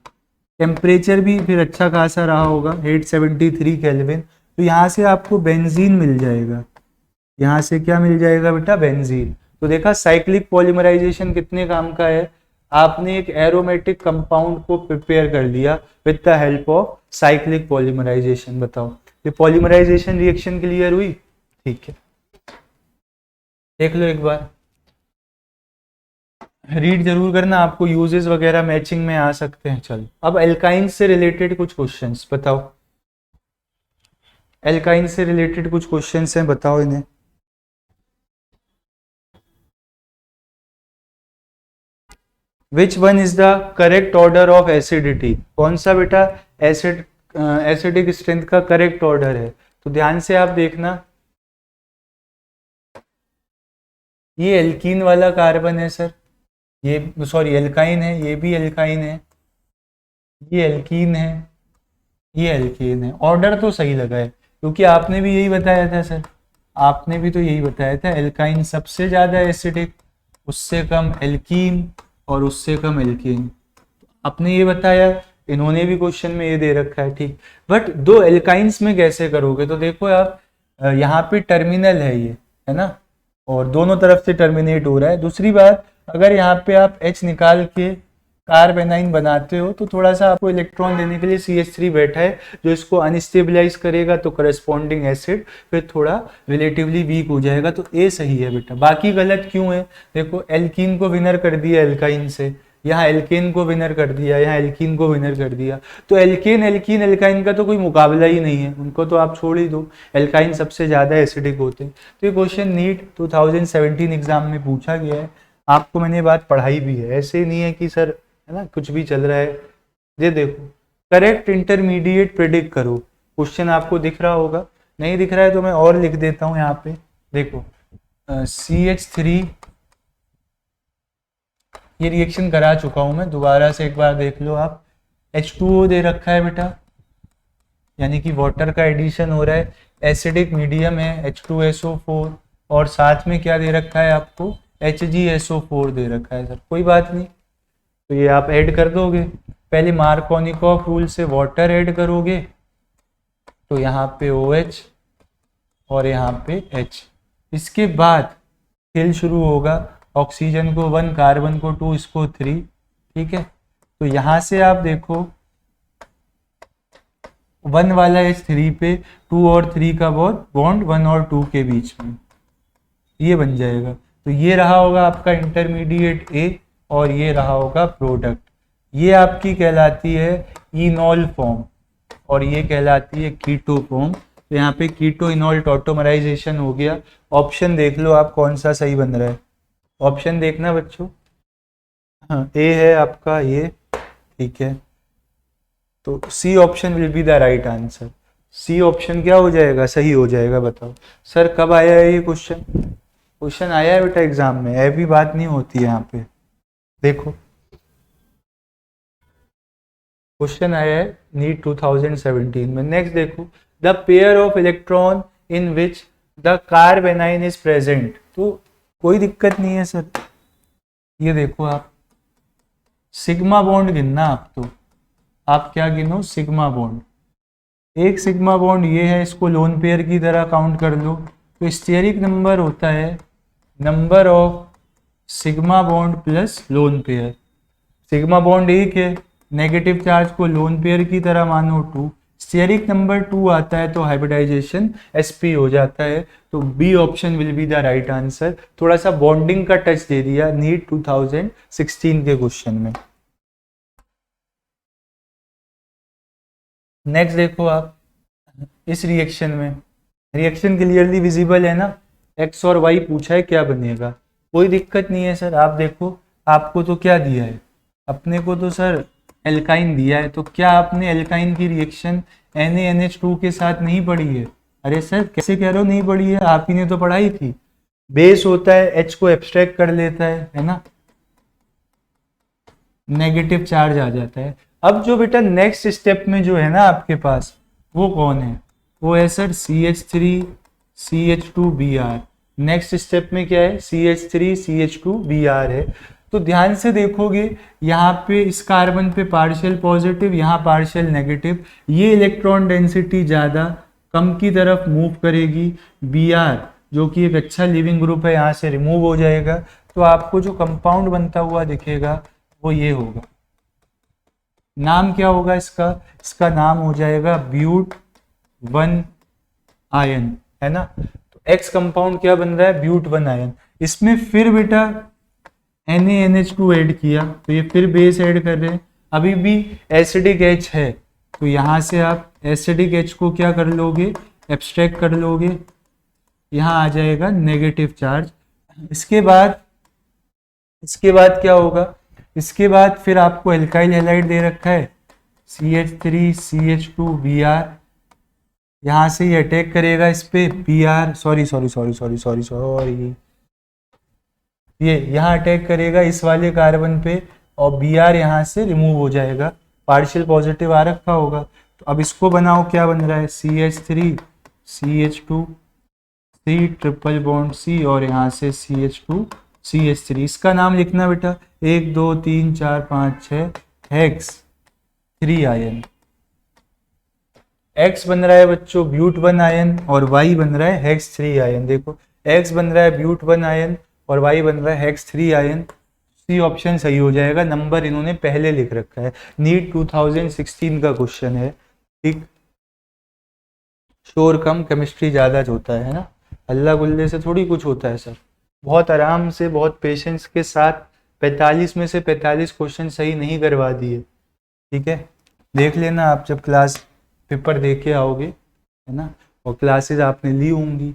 temperature भी फिर अच्छा खासा रहा होगा 873 केल्विन। तो यहाँ से आपको बेंजीन मिल जाएगा, यहाँ से क्या मिल जाएगा बेटा, बेंजीन। तो देखा साइक्लिक पॉलीमराइजेशन कितने काम का है, आपने एक एरोमेटिक कंपाउंड को प्रिपेयर कर लिया with the help of cyclic polymerisation. बताओ ये पॉलीमराइजेशन रिएक्शन क्लियर हुई, ठीक है। देख लो एक बार, रीड जरूर करना, आपको यूजेस वगैरह मैचिंग में आ सकते हैं। चलो अब एल्काइन से रिलेटेड कुछ क्वेश्चंस बताओ, एल्काइन से रिलेटेड कुछ क्वेश्चंस हैं, बताओ इन्हें। Which one is the correct order of acidity, कौन सा बेटा एसिडिक स्ट्रेंथ का करेक्ट ऑर्डर है। तो ध्यान से आप देखना, ये एल्कीन वाला कार्बन है सर, ये सॉरी एल्काइन है, ये भी एल्काइन है, ये एल्कीन है, ये एल्कीन है। ऑर्डर तो सही लगा है, क्योंकि आपने भी यही बताया था सर, आपने भी तो यही बताया था, एल्काइन सबसे ज्यादा एसिडिक, उससे कम एल्कीन और उससे कम एल्कीन। आपने ये बताया, इन्होंने भी क्वेश्चन में ये दे रखा है, ठीक। बट दो एल्काइंस में कैसे करोगे, तो देखो आप यहाँ पे टर्मिनल है ये, है ना, और दोनों तरफ से टर्मिनेट हो रहा है। दूसरी बात, अगर यहाँ पे आप H निकाल के कार्बेनाइन बनाते हो तो थोड़ा सा आपको इलेक्ट्रॉन देने के लिए CH3 बैठा है जो इसको अनस्टेबलाइज करेगा, तो करस्पॉन्डिंग एसिड फिर थोड़ा रिलेटिवली वीक हो जाएगा। तो ए सही है बेटा, बाकी गलत क्यों है? देखो एल्कीन को विनर कर दिया एल्काइन से, यहाँ एल्केन को विनर कर दिया, यहाँ एल्कीन को विनर कर दिया, तो एल्केन एल्कीन एल्काइन का तो कोई मुकाबला ही नहीं है, उनको तो आप छोड़ ही दो, एल्काइन सबसे ज्यादा एसिडिक होते हैं। तो ये क्वेश्चन नीट 2017 एग्जाम में पूछा गया है, आपको मैंने बात पढ़ाई भी है, ऐसे नहीं है कि सर है ना कुछ भी चल रहा है। ये देखो, करेक्ट इंटरमीडिएट प्रिडिक्ट करो, क्वेश्चन आपको दिख रहा होगा, नहीं दिख रहा है तो मैं और लिख देता हूँ यहाँ पे। देखो CH3, ये रिएक्शन करा चुका हूं मैं, दोबारा से एक बार देख लो आप। H2O दे रखा है बेटा, यानी कि वाटर का एडिशन हो रहा है, एसिडिक मीडियम है H2SO4, और साथ में क्या दे रखा है आपको, HgSO4 दे रखा है। सर कोई बात नहीं, तो ये आप ऐड कर दोगे, पहले मार्कोनिकॉफ रूल से वाटर ऐड करोगे, तो यहाँ पे OH और यहाँ पे H, इसके बाद हिल शुरू होगा, ऑक्सीजन को 1, कार्बन को 2, इसको 3, ठीक है। तो यहां से आप देखो 1 वाला H3 पे 2 और 3 का बॉन्ड 1 और 2 के बीच में ये बन जाएगा। तो ये रहा होगा आपका इंटरमीडिएट A और ये रहा होगा प्रोडक्ट, ये आपकी कहलाती है इनॉल फॉर्म और ये कहलाती है कीटो फॉर्म। तो यहाँ पे कीटो इनॉल टॉटोमराइजेशन हो गया। ऑप्शन देख लो आप कौन सा सही बन रहा है, ऑप्शन देखना बच्चों। हाँ ए है आपका ये, ठीक है। तो C option will be the right answer, C option क्या हो जाएगा, सही हो जाएगा। बताओ सर कब आया है ये क्वेश्चन? क्वेश्चन आया है बेटा एग्जाम में, ऐसी बात नहीं होती है यहाँ पे। देखो क्वेश्चन आया है नीट 2017 में। नेक्स्ट देखो, the pair of electron in which the कार्बेनाइन is present. तो कोई दिक्कत नहीं है सर, ये देखो आप सिग्मा बॉन्ड गिनना आप, तो आप क्या गिनो, सिग्मा बॉन्ड। एक सिग्मा बॉन्ड ये है, इसको लोन पेयर की तरह काउंट कर लो। तो स्टेरिक नंबर होता है number of sigma bond plus lone pair. Sigma bond एक है, नेगेटिव चार्ज को लोन पेयर की तरह मानो 2, स्टेरिक नंबर 2 आता है तो हाइब्रिडाइजेशन sp हो जाता है। तो B option will be the right answer. थोड़ा सा बॉन्डिंग का टच दे दिया नीट 2016 के क्वेश्चन में। नेक्स्ट देखो आप, इस रिएक्शन में, रिएक्शन क्लियरली विजिबल है ना, x और y पूछा है क्या बनेगा, कोई दिक्कत नहीं है सर। आप देखो आपको तो क्या दिया है, अपने को तो सर एल्काइन दिया है, तो क्या आपने एल्काइन की रिएक्शन NaNH2 के साथ नहीं पढ़ी है? अरे सर कैसे कह रहे हो नहीं पढ़ी है, आप ही ने तो पढ़ाई थी। बेस होता है H को एब्स्ट्रैक्ट कर लेता है ना, नेगेटिव चार्ज आ जाता है। अब जो बेटा नेक्स्ट स्टेप में जो है ना आपके पास, वो कौन है, वो है sir CH3 CH2Br। Next step में क्या है, CH3 CH2Br है। तो ध्यान से देखोगे यहाँ पे इस कार्बन पे पार्शियल पॉजिटिव, यहाँ पार्शियल नेगेटिव, ये इलेक्ट्रॉन डेंसिटी ज़्यादा कम की तरफ मूव करेगी। Br जो कि एक अच्छा लिविंग ग्रुप है यहाँ से रिमूव हो जाएगा। तो आपको जो कंपाउंड बनता हुआ दिखेगा वो ये होगा। नाम क्या होगा इसका, इसका नाम हो जाएगा ब्यूट 1 आयन, है ना। तो एक्स कंपाउंड क्या बन रहा है, ब्यूट 1 आयन। इसमें फिर बेटा NaNH2 ऐड किया, तो ये फिर बेस ऐड कर रहे हैं। अभी भी एसिडिक H है, तो यहाँ से आप एसिडिक H को क्या कर लोगे, एब्स्ट्रैक्ट कर लोगे, यहाँ आ जाएगा नेगेटिव चार्ज। इसके बाद क्या होगा, इसके बाद फिर आपको एल्काइल हैलाइड दे रखा है CH3 CH2Br, यहाँ से ये अटैक करेगा इस पे Br, सॉरी ये यहाँ अटैक करेगा इस वाले कार्बन पे और Br यहाँ से रिमूव हो जाएगा, पार्शियल पॉजिटिव आ रखा होगा। तो अब इसको बनाओ, क्या बन रहा है CH3 CH2 C triple bond C और यहाँ से CH2 CH3। इसका नाम लिखना बेटा 1 2 3 4 5 6 हेक्स 3 आयन। X बन रहा है बच्चों ब्यूट 1 आयन और Y बन रहा है हेक्स 3 आयन। देखो X बन रहा है ब्यूट 1 आयन और Y बन रहा है हेक्स 3 आयन। सी ऑप्शन सही हो जाएगा, नंबर इन्होंने पहले लिख रखा है। नीट 2016 का क्वेश्चन है, ठीक। शोर कम केमिस्ट्री ज़्यादा होता है ना, अल्लाह गुल्ले से थोड़ी कुछ होता है सर। बहुत आराम से बहुत पेशेंस के साथ 45 में से 45 क्वेश्चन सही नहीं करवा दिए, ठीक है। देख लेना आप जब क्लास पेपर दे के आओगे, है ना, और क्लासेस आपने ली होंगी,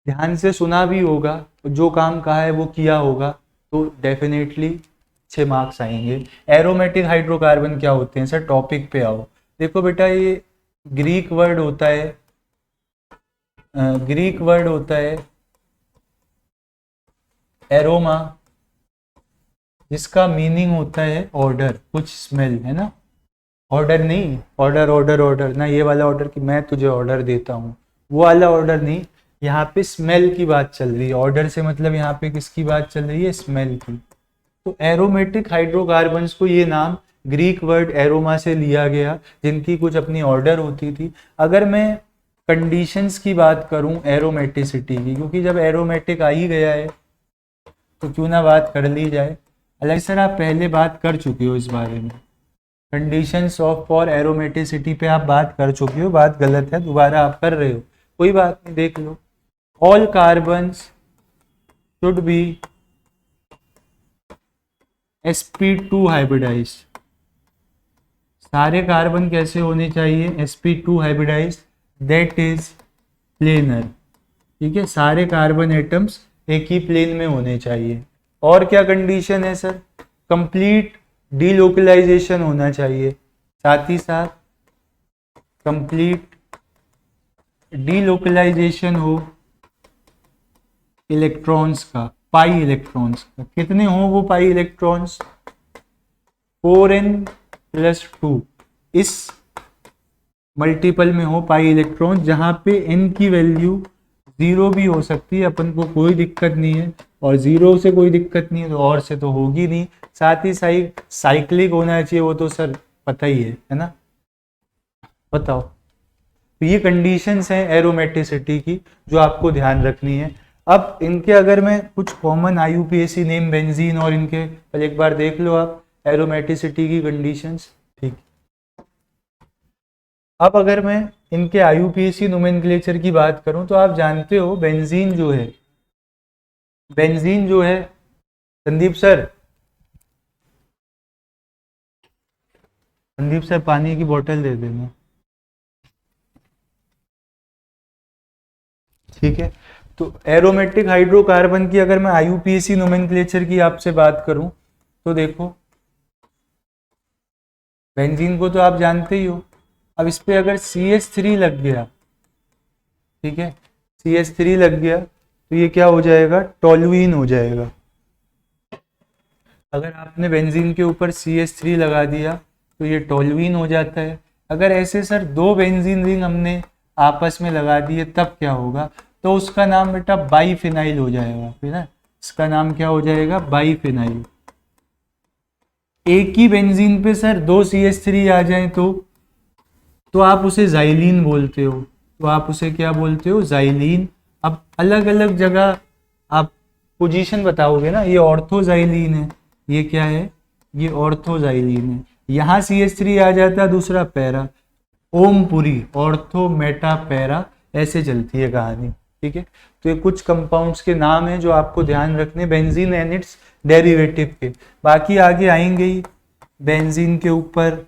ध्यान से सुना भी होगा, जो काम कहा है वो किया होगा, तो डेफिनेटली अच्छे मार्क्स आएंगे। एरोमेटिक हाइड्रोकार्बन क्या होते हैं सर, टॉपिक पे आओ। देखो बेटा ये ग्रीक वर्ड होता है, ग्रीक वर्ड होता है एरोमा, जिसका मीनिंग होता है ऑर्डर, कुछ स्मेल, है ना। ऑर्डर नहीं, ऑर्डर ऑर्डर ऑर्डर ना, ये वाला ऑर्डर कि मैं तुझे ऑर्डर देता हूँ, वो वाला ऑर्डर नहीं। यहाँ पे स्मेल की बात चल रही है, ऑर्डर से मतलब यहाँ पे किसकी बात चल रही है, स्मेल की। तो एरोमेटिक हाइड्रोकार्बन्स को ये नाम ग्रीक वर्ड एरोमा से लिया गया, जिनकी कुछ अपनी ऑर्डर होती थी। अगर मैं कंडीशंस की बात करूं एरोमेटिसिटी की, क्योंकि जब एरोमेटिक आ ही गया है तो क्यों ना बात कर ली जाए। हालांकि सर आप पहले बात कर चुके हो इस बारे में, कंडीशंस ऑफ फॉर एरोमेटिसिटी पे आप बात कर चुके हो, बात गलत है, दोबारा आप कर रहे हो, कोई बात नहीं, देख लो। All carbons should be sp2 hybridized. सारे कार्बन कैसे होने चाहिए, sp2 hybridised, that is planar, ठीक है। सारे कार्बन एटम्स एक ही प्लेन में होने चाहिए। और क्या कंडीशन है सर, कंप्लीट डीलोकलाइजेशन होना चाहिए, साथ ही साथ कंप्लीट डीलोकलाइजेशन हो इलेक्ट्रॉन्स का, पाई इलेक्ट्रॉन्स का। कितने हो वो पाई इलेक्ट्रॉन्स, 4n+2, इस मल्टीपल में हो पाई इलेक्ट्रॉन, जहां पे n की वैल्यू 0 भी हो सकती है, अपन को कोई दिक्कत नहीं है, और 0 से कोई दिक्कत नहीं है तो और से तो होगी नहीं। साथ ही साइक्लिक होना चाहिए, वो तो सर पता ही है ना। बताओ, तो ये कंडीशंस हैं एरोमेटिसिटी की जो आपको ध्यान रखनी है। अब इनके अगर मैं कुछ कॉमन IUPAC नेम बेंजीन और इनके पहले एक बार देख लो आप एरोमेटिसिटी की कंडीशंस, ठीक। अब अगर मैं इनके IUPAC नोमेनक्लेचर की बात करूं तो आप जानते हो बेंजीन जो है, बेंजीन जो है, संदीप सर, संदीप सर पानी की बोतल दे देना, ठीक है। तो एरोमेटिक हाइड्रोकार्बन की अगर मैं IUPAC नोमेनक्लेचर की आपसे बात करूं तो देखो बेंजीन को तो आप जानते ही हो। अब इस पे अगर CH3 लग गया, ठीक है, CH3 लग गया तो ये क्या हो जाएगा, टोलुइन हो जाएगा। अगर आपने बेंजीन के ऊपर CH3 लगा दिया तो ये टोलुइन हो जाता है। अगर ऐसे सर दो बेंजीन रिंग हमने आपस में लगा दिए तब क्या होगा, तो उसका नाम बेटा बाईफिनाइल हो जाएगा, फिर ना इसका नाम क्या हो जाएगा, बाईफिनाइल। एक ही बेंजीन पे सर दो CH3 आ जाए तो आप उसे जाइलीन बोलते हो, तो आप उसे क्या बोलते हो, जाइलीन। अब अलग अलग जगह आप पोजीशन बताओगे ना, ये ऑर्थोजाइलीन है, ये क्या है, ये ऑर्थोजाइलीन है। यहाँ CH3 आ जाता है दूसरा para, Om Puri, ortho Meta para, ऐसे चलती है कहानी, ठीक है। तो ये कुछ कंपाउंड्स के नाम हैं जो आपको ध्यान रखने, बेंजीन एंड इट्स डेरिवेटिव के। बाकी आगे आएंगे ही, बेंजीन के ऊपर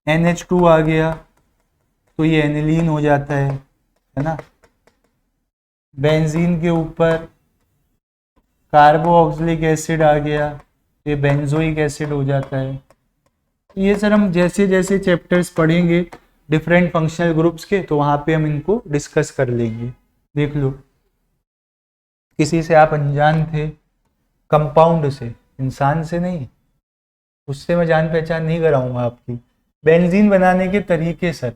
NH2 आ गया तो ये एनिलीन हो जाता है ना। बेंजीन के ऊपर कार्बोक्सिलिक एसिड आ गया, ये बेंजोइक एसिड हो जाता है। ये सर हम जैसे जैसे चैप्टर्स पढ़ेंगे डिफरेंट फंक्शनल ग्रुप्स के, तो वहां पे हम इनको डिस्कस कर लेंगे। देख लो, किसी से आप अनजान थे, कंपाउंड से, इंसान से नहीं, उससे मैं जान पहचान नहीं कराऊंगा आपकी। बेंजीन बनाने के तरीके सर,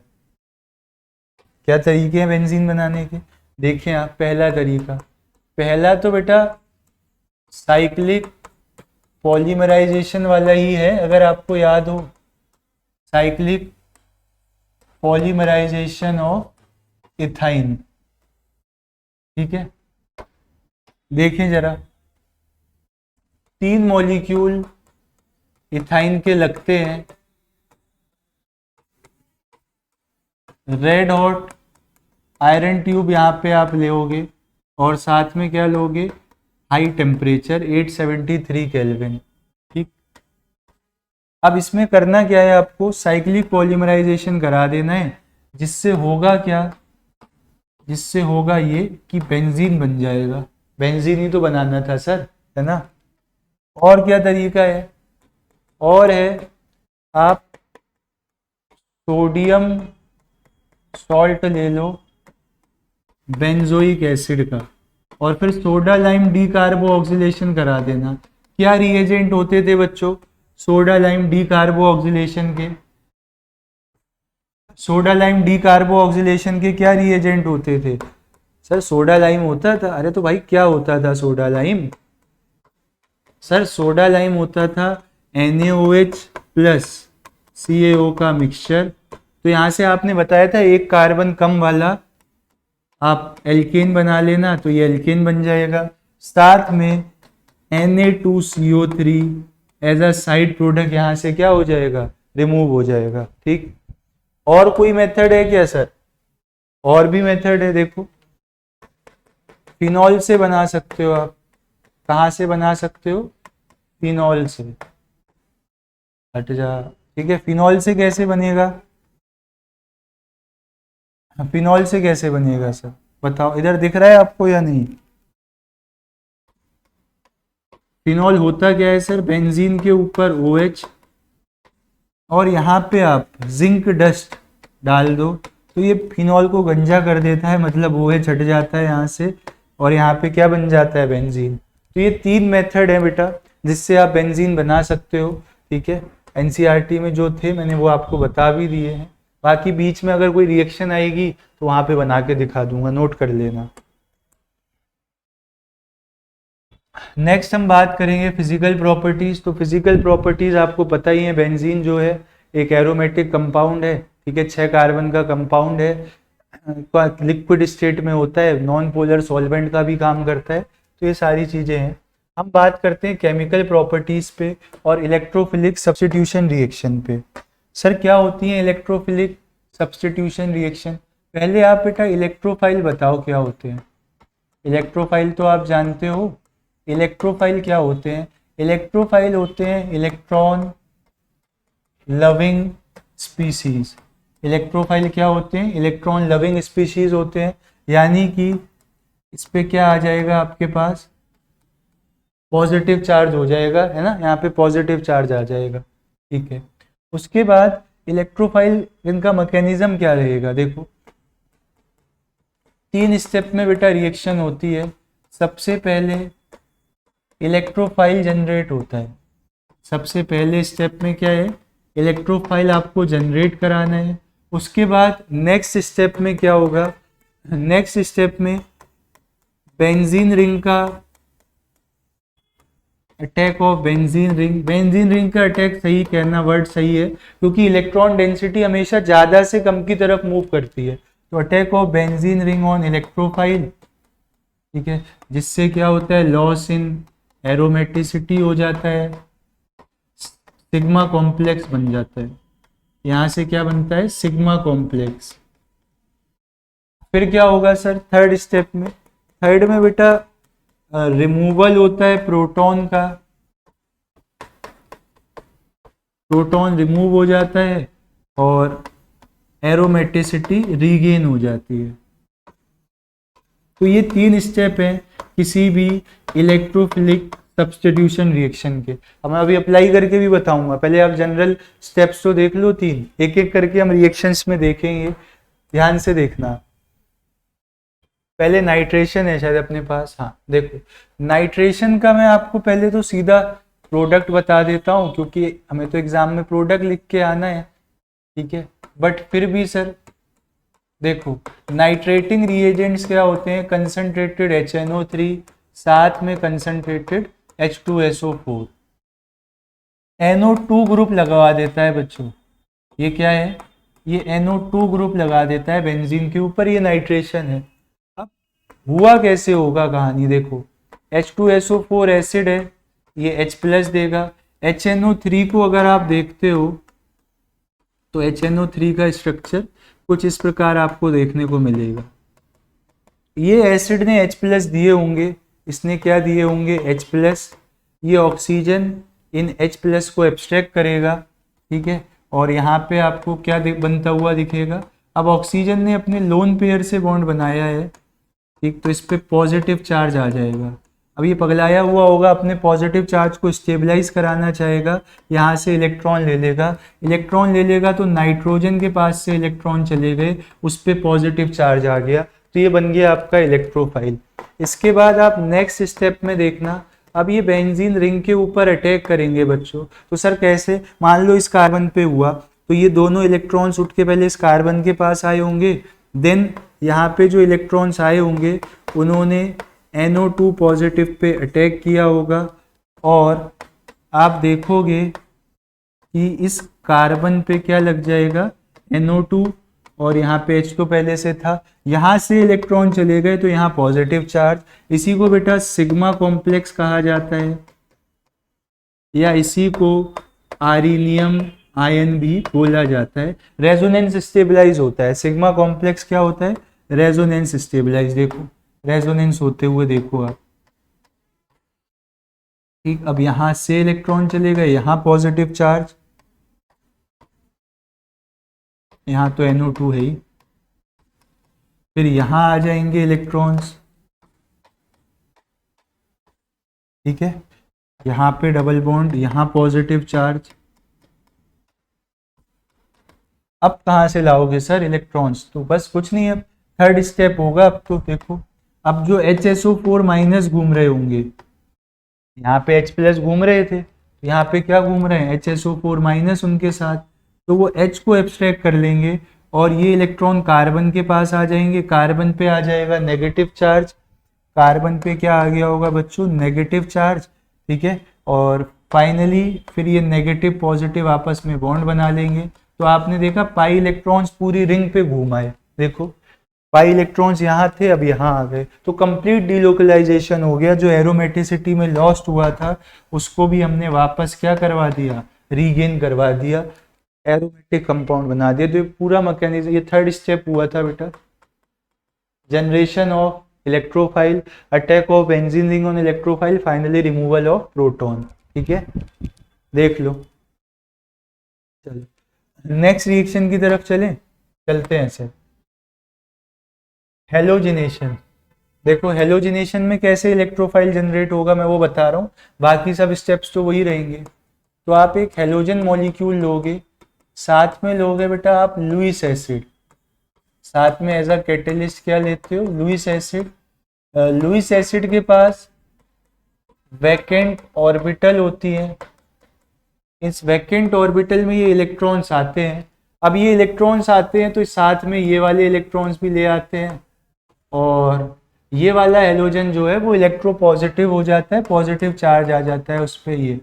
क्या तरीके हैं बेंजीन बनाने के, देखें आप। पहला तरीका, पहला तो बेटा साइक्लिक पॉलीमराइजेशन वाला ही है, अगर आपको याद हो, साइक्लिक पॉलीमराइजेशन ऑफ इथाइन। ठीक है, देखें जरा, 3 मॉलिक्यूल इथाइन के लगते हैं, रेड हॉट आयरन ट्यूब यहाँ पे आप लोगे और साथ में क्या लोगे, हाई टेम्परेचर 873 केल्विन। ठीक, अब इसमें करना क्या है, आपको साइक्लिक पॉलीमराइजेशन करा देना है, जिससे होगा क्या, जिससे होगा ये कि बेंजीन बन जाएगा। बेंजीन ही तो बनाना था सर, है ना। और क्या तरीका है, और है आप सोडियम सॉल्ट ले लो बेंजोइक एसिड का, और फिर सोडा लाइम डी कार्बोऑक्सीलेशन करा देना। क्या रिएजेंट होते थे बच्चों सोडा लाइम डी कार्बोऑक्सीलेशन के, सोडा लाइम डी कार्बोऑक्सीलेशन के क्या रिएजेंट होते थे सर, सोडा लाइम होता था। अरे तो भाई क्या होता था soda lime, sir soda lime होता था NaOH प्लस CaO का मिक्सचर। तो यहाँ से आपने बताया था एक कार्बन कम वाला आप एल्केन बना लेना, तो ये एल्केन बन जाएगा। साथ में Na2CO3 as a side product यहाँ से क्या हो जाएगा, रिमूव हो जाएगा। ठीक, और कोई मेथड है क्या सर, और भी मेथड है, देखो फिनॉल से बना सकते हो आप। कहाँ से बना सकते हो, फिनॉल से, हट जा। ठीक है, फिनॉल से कैसे बनेगा, फिनॉल से कैसे बनेगा सर बताओ, इधर दिख रहा है आपको या नहीं। फिनॉल होता क्या है सर, बेंजीन के ऊपर OH और यहाँ पे आप जिंक डस्ट डाल दो, तो ये फिनॉल को गंजा कर देता है, मतलब OH हट जाता है यहाँ से, और यहाँ पे क्या बन जाता है, बेंजीन। तो ये 3 मेथड है बेटा जिससे आप बेंजीन बना सकते हो। ठीक है, NCERT में जो थे मैंने वो आपको बता भी दिए हैं, बाकी बीच में अगर कोई रिएक्शन आएगी तो वहां पे बना के दिखा दूंगा, नोट कर लेना। नेक्स्ट हम बात करेंगे फिजिकल प्रॉपर्टीज। तो फिजिकल प्रॉपर्टीज आपको पता ही है, बेंजीन जो है एक एरोमेटिक कंपाउंड है। ठीक है, 6 कार्बन का कंपाउंड है, लिक्विड स्टेट में होता है, नॉन पोलर सॉल्वेंट का भी काम करता है। तो ये सारी चीजें हैं। हम बात करते हैं केमिकल प्रॉपर्टीज पे और इलेक्ट्रोफिलिक सब्स्टिट्यूशन रिएक्शन पे। सर क्या होती है इलेक्ट्रोफिलिक सब्स्टिट्यूशन रिएक्शन, पहले आप बेटा इलेक्ट्रोफाइल बताओ क्या होते हैं। इलेक्ट्रोफाइल तो आप जानते हो, इलेक्ट्रोफाइल क्या होते हैं, इलेक्ट्रोफाइल होते हैं इलेक्ट्रॉन लविंग स्पीशीज। इलेक्ट्रोफाइल क्या होते हैं, इलेक्ट्रॉन लविंग स्पीशीज होते हैं, यानी कि इस पे क्या आ जाएगा आपके पास, पॉजिटिव चार्ज हो जाएगा, है ना, यहाँ पे पॉजिटिव चार्ज आ जाएगा। ठीक है, उसके बाद इलेक्ट्रोफाइल इनका मैकेनिज्म क्या रहेगा, देखो 3 स्टेप में बेटा रिएक्शन होती है। सबसे पहले इलेक्ट्रोफाइल जनरेट होता है, सबसे पहले स्टेप में क्या है, इलेक्ट्रोफाइल आपको जनरेट कराना है। उसके बाद नेक्स्ट स्टेप में क्या होगा, नेक्स्ट स्टेप में बेंजीन रिंग का attack of benzene ring. Benzene ring का अटैक सही कहना, वर्ड सही है, क्योंकि इलेक्ट्रॉन डेंसिटी हमेशा ज्यादा से कम की तरफ मूव करती है। तो attack of benzene ring on electrophile, ठीक है, जिससे क्या होता है, लॉस इन एरोमेटिसिटी हो जाता है, सिग्मा कॉम्प्लेक्स बन जाता है। यहां से क्या बनता है, सिग्मा कॉम्प्लेक्स। फिर क्या होगा सर थर्ड स्टेप में, थर्ड में बेटा रिमूवल होता है प्रोटॉन का, प्रोटॉन रिमूव हो जाता है और एरोमेटिसिटी रीगेन हो जाती है। तो ये 3 स्टेप हैं किसी भी इलेक्ट्रोफिलिक सब्स्टिट्यूशन रिएक्शन के। अब मैं अभी अप्लाई करके भी बताऊंगा, पहले आप जनरल स्टेप्स तो देख लो 3, एक एक करके हम रिएक्शंस में देखेंगे, ध्यान से देखना। पहले नाइट्रेशन है शायद अपने पास, हाँ देखो नाइट्रेशन का मैं आपको पहले तो सीधा प्रोडक्ट बता देता हूँ, क्योंकि हमें तो एग्जाम में प्रोडक्ट लिख के आना है। ठीक है, बट फिर भी सर देखो नाइट्रेटिंग रिएजेंट्स क्या होते हैं, कंसंट्रेटेड HNO3 साथ में कंसंट्रेटेड H2SO4। NO2 ग्रुप लगवा देता है बच्चों। ये क्या है, ये NO2 ग्रुप लगा देता है बेंजीन के ऊपर, ये नाइट्रेशन है। अब हुआ कैसे होगा कहानी देखो, H2SO4 एसिड है, ये H प्लस देगा। HNO3 को अगर आप देखते हो तो HNO3 का स्ट्रक्चर कुछ इस प्रकार आपको देखने को मिलेगा। ये एसिड ने H प्लस दिए होंगे, इसने क्या दिए होंगे, H प्लस। ये ऑक्सीजन इन H प्लस को एब्स्ट्रैक्ट करेगा, ठीक है, और यहाँ पे आपको क्या बनता हुआ दिखेगा। अब ऑक्सीजन ने अपने लोन पेयर से बॉन्ड बनाया है, ठीक, तो इस पे पॉजिटिव चार्ज आ जाएगा। अब ये पगलाया हुआ होगा, अपने पॉजिटिव चार्ज को स्टेबलाइज कराना चाहेगा, यहाँ से इलेक्ट्रॉन ले लेगा। इलेक्ट्रॉन ले लेगा तो नाइट्रोजन के पास से इलेक्ट्रॉन चले गए, उस पर पॉजिटिव चार्ज आ गया, तो ये बन गया आपका इलेक्ट्रोफाइल। इसके बाद आप नेक्स्ट स्टेप में देखना, अब ये बेंजीन रिंग के ऊपर अटैक करेंगे बच्चों। तो सर कैसे, मान लो इस कार्बन पे हुआ तो ये दोनों इलेक्ट्रॉन्स उठ के पहले इस कार्बन के पास आए होंगे, देन यहाँ पे जो इलेक्ट्रॉन्स आए होंगे उन्होंने NO2 पॉजिटिव पे अटैक किया होगा, और आप देखोगे कि इस कार्बन पे क्या लग जाएगा, NO2, और यहाँ पे H तो पहले से था, यहाँ से इलेक्ट्रॉन चले गए तो यहाँ पॉजिटिव चार्ज। इसी को बेटा सिग्मा कॉम्प्लेक्स कहा जाता है, या इसी को आर्सेनियम आयन भी बोला जाता है। रेजोनेंस स्टेबलाइज होता है, सिग्मा कॉम्प्लेक्स क्या होता है, रेजोनेंस स्टेबलाइज। देखो रेजोनेंस होते हुए देखो आप, ठीक। अब यहां से इलेक्ट्रॉन चले गए, यहाँ पॉजिटिव चार्ज, यहाँ तो NO2 है ही, फिर यहां आ जाएंगे इलेक्ट्रॉन्स, ठीक है, यहाँ पे डबल बॉन्ड, यहाँ पॉजिटिव चार्ज। अब कहाँ से लाओगे सर इलेक्ट्रॉन्स, तो बस कुछ नहीं, अब थर्ड स्टेप होगा। अब तो देखो, अब जो HSO4 माइनस घूम रहे होंगे, यहाँ पे H प्लस घूम रहे थे, यहाँ पे क्या घूम रहे हैं, HSO4 माइनस उनके साथ, तो वो H को एब्स्ट्रैक्ट कर लेंगे और ये इलेक्ट्रॉन कार्बन के पास आ जाएंगे। कार्बन पे आ जाएगा नेगेटिव चार्ज, कार्बन पे क्या आ गया होगा बच्चों, नेगेटिव चार्ज, ठीक है, और फाइनली फिर ये नेगेटिव पॉजिटिव आपस में बॉन्ड बना लेंगे। तो आपने देखा पाई इलेक्ट्रॉन्स पूरी रिंग पे घूमाए, देखो पाई इलेक्ट्रॉन्स यहाँ थे, अब यहाँ आ गए, तो कंप्लीट डिलोकलाइजेशन हो गया। जो एरोमेटिसिटी में लॉस्ट हुआ था उसको भी हमने वापस क्या करवा दिया, रीगेन करवा दिया, एरोमेटिक कंपाउंड बना दिया। तो ये पूरा मैकेनिज्म, ये थर्ड स्टेप हुआ था बेटा, generation of electrophile, attack of benzene ring on electrophile, finally removal of proton, ठीक है, देख लो। चलो नेक्स्ट रिएक्शन की तरफ चलते हैं सर। हेलोजिनेशन, देखो हेलोजिनेशन में कैसे इलेक्ट्रोफाइल जनरेट होगा मैं वो बता रहा हूँ, बाकी सब स्टेप्स तो वही रहेंगे। तो आप एक हेलोजन मॉलिक्यूल लोगे, साथ में लोगे बेटा आप लुईस एसिड, साथ में एज अ कैटेलिस्ट क्या लेते हो, लुईस एसिड। लुईस एसिड के पास वैकेंट ऑर्बिटल होती है, इस वैकेंट ऑर्बिटल में ये इलेक्ट्रॉन्स आते हैं। अब ये इलेक्ट्रॉन्स आते हैं तो साथ में ये वाले इलेक्ट्रॉन्स भी ले आते हैं, और ये वाला हेलोजन जो है वो इलेक्ट्रो पॉजिटिव हो जाता है, पॉजिटिव चार्ज आ जाता है उस पर, ये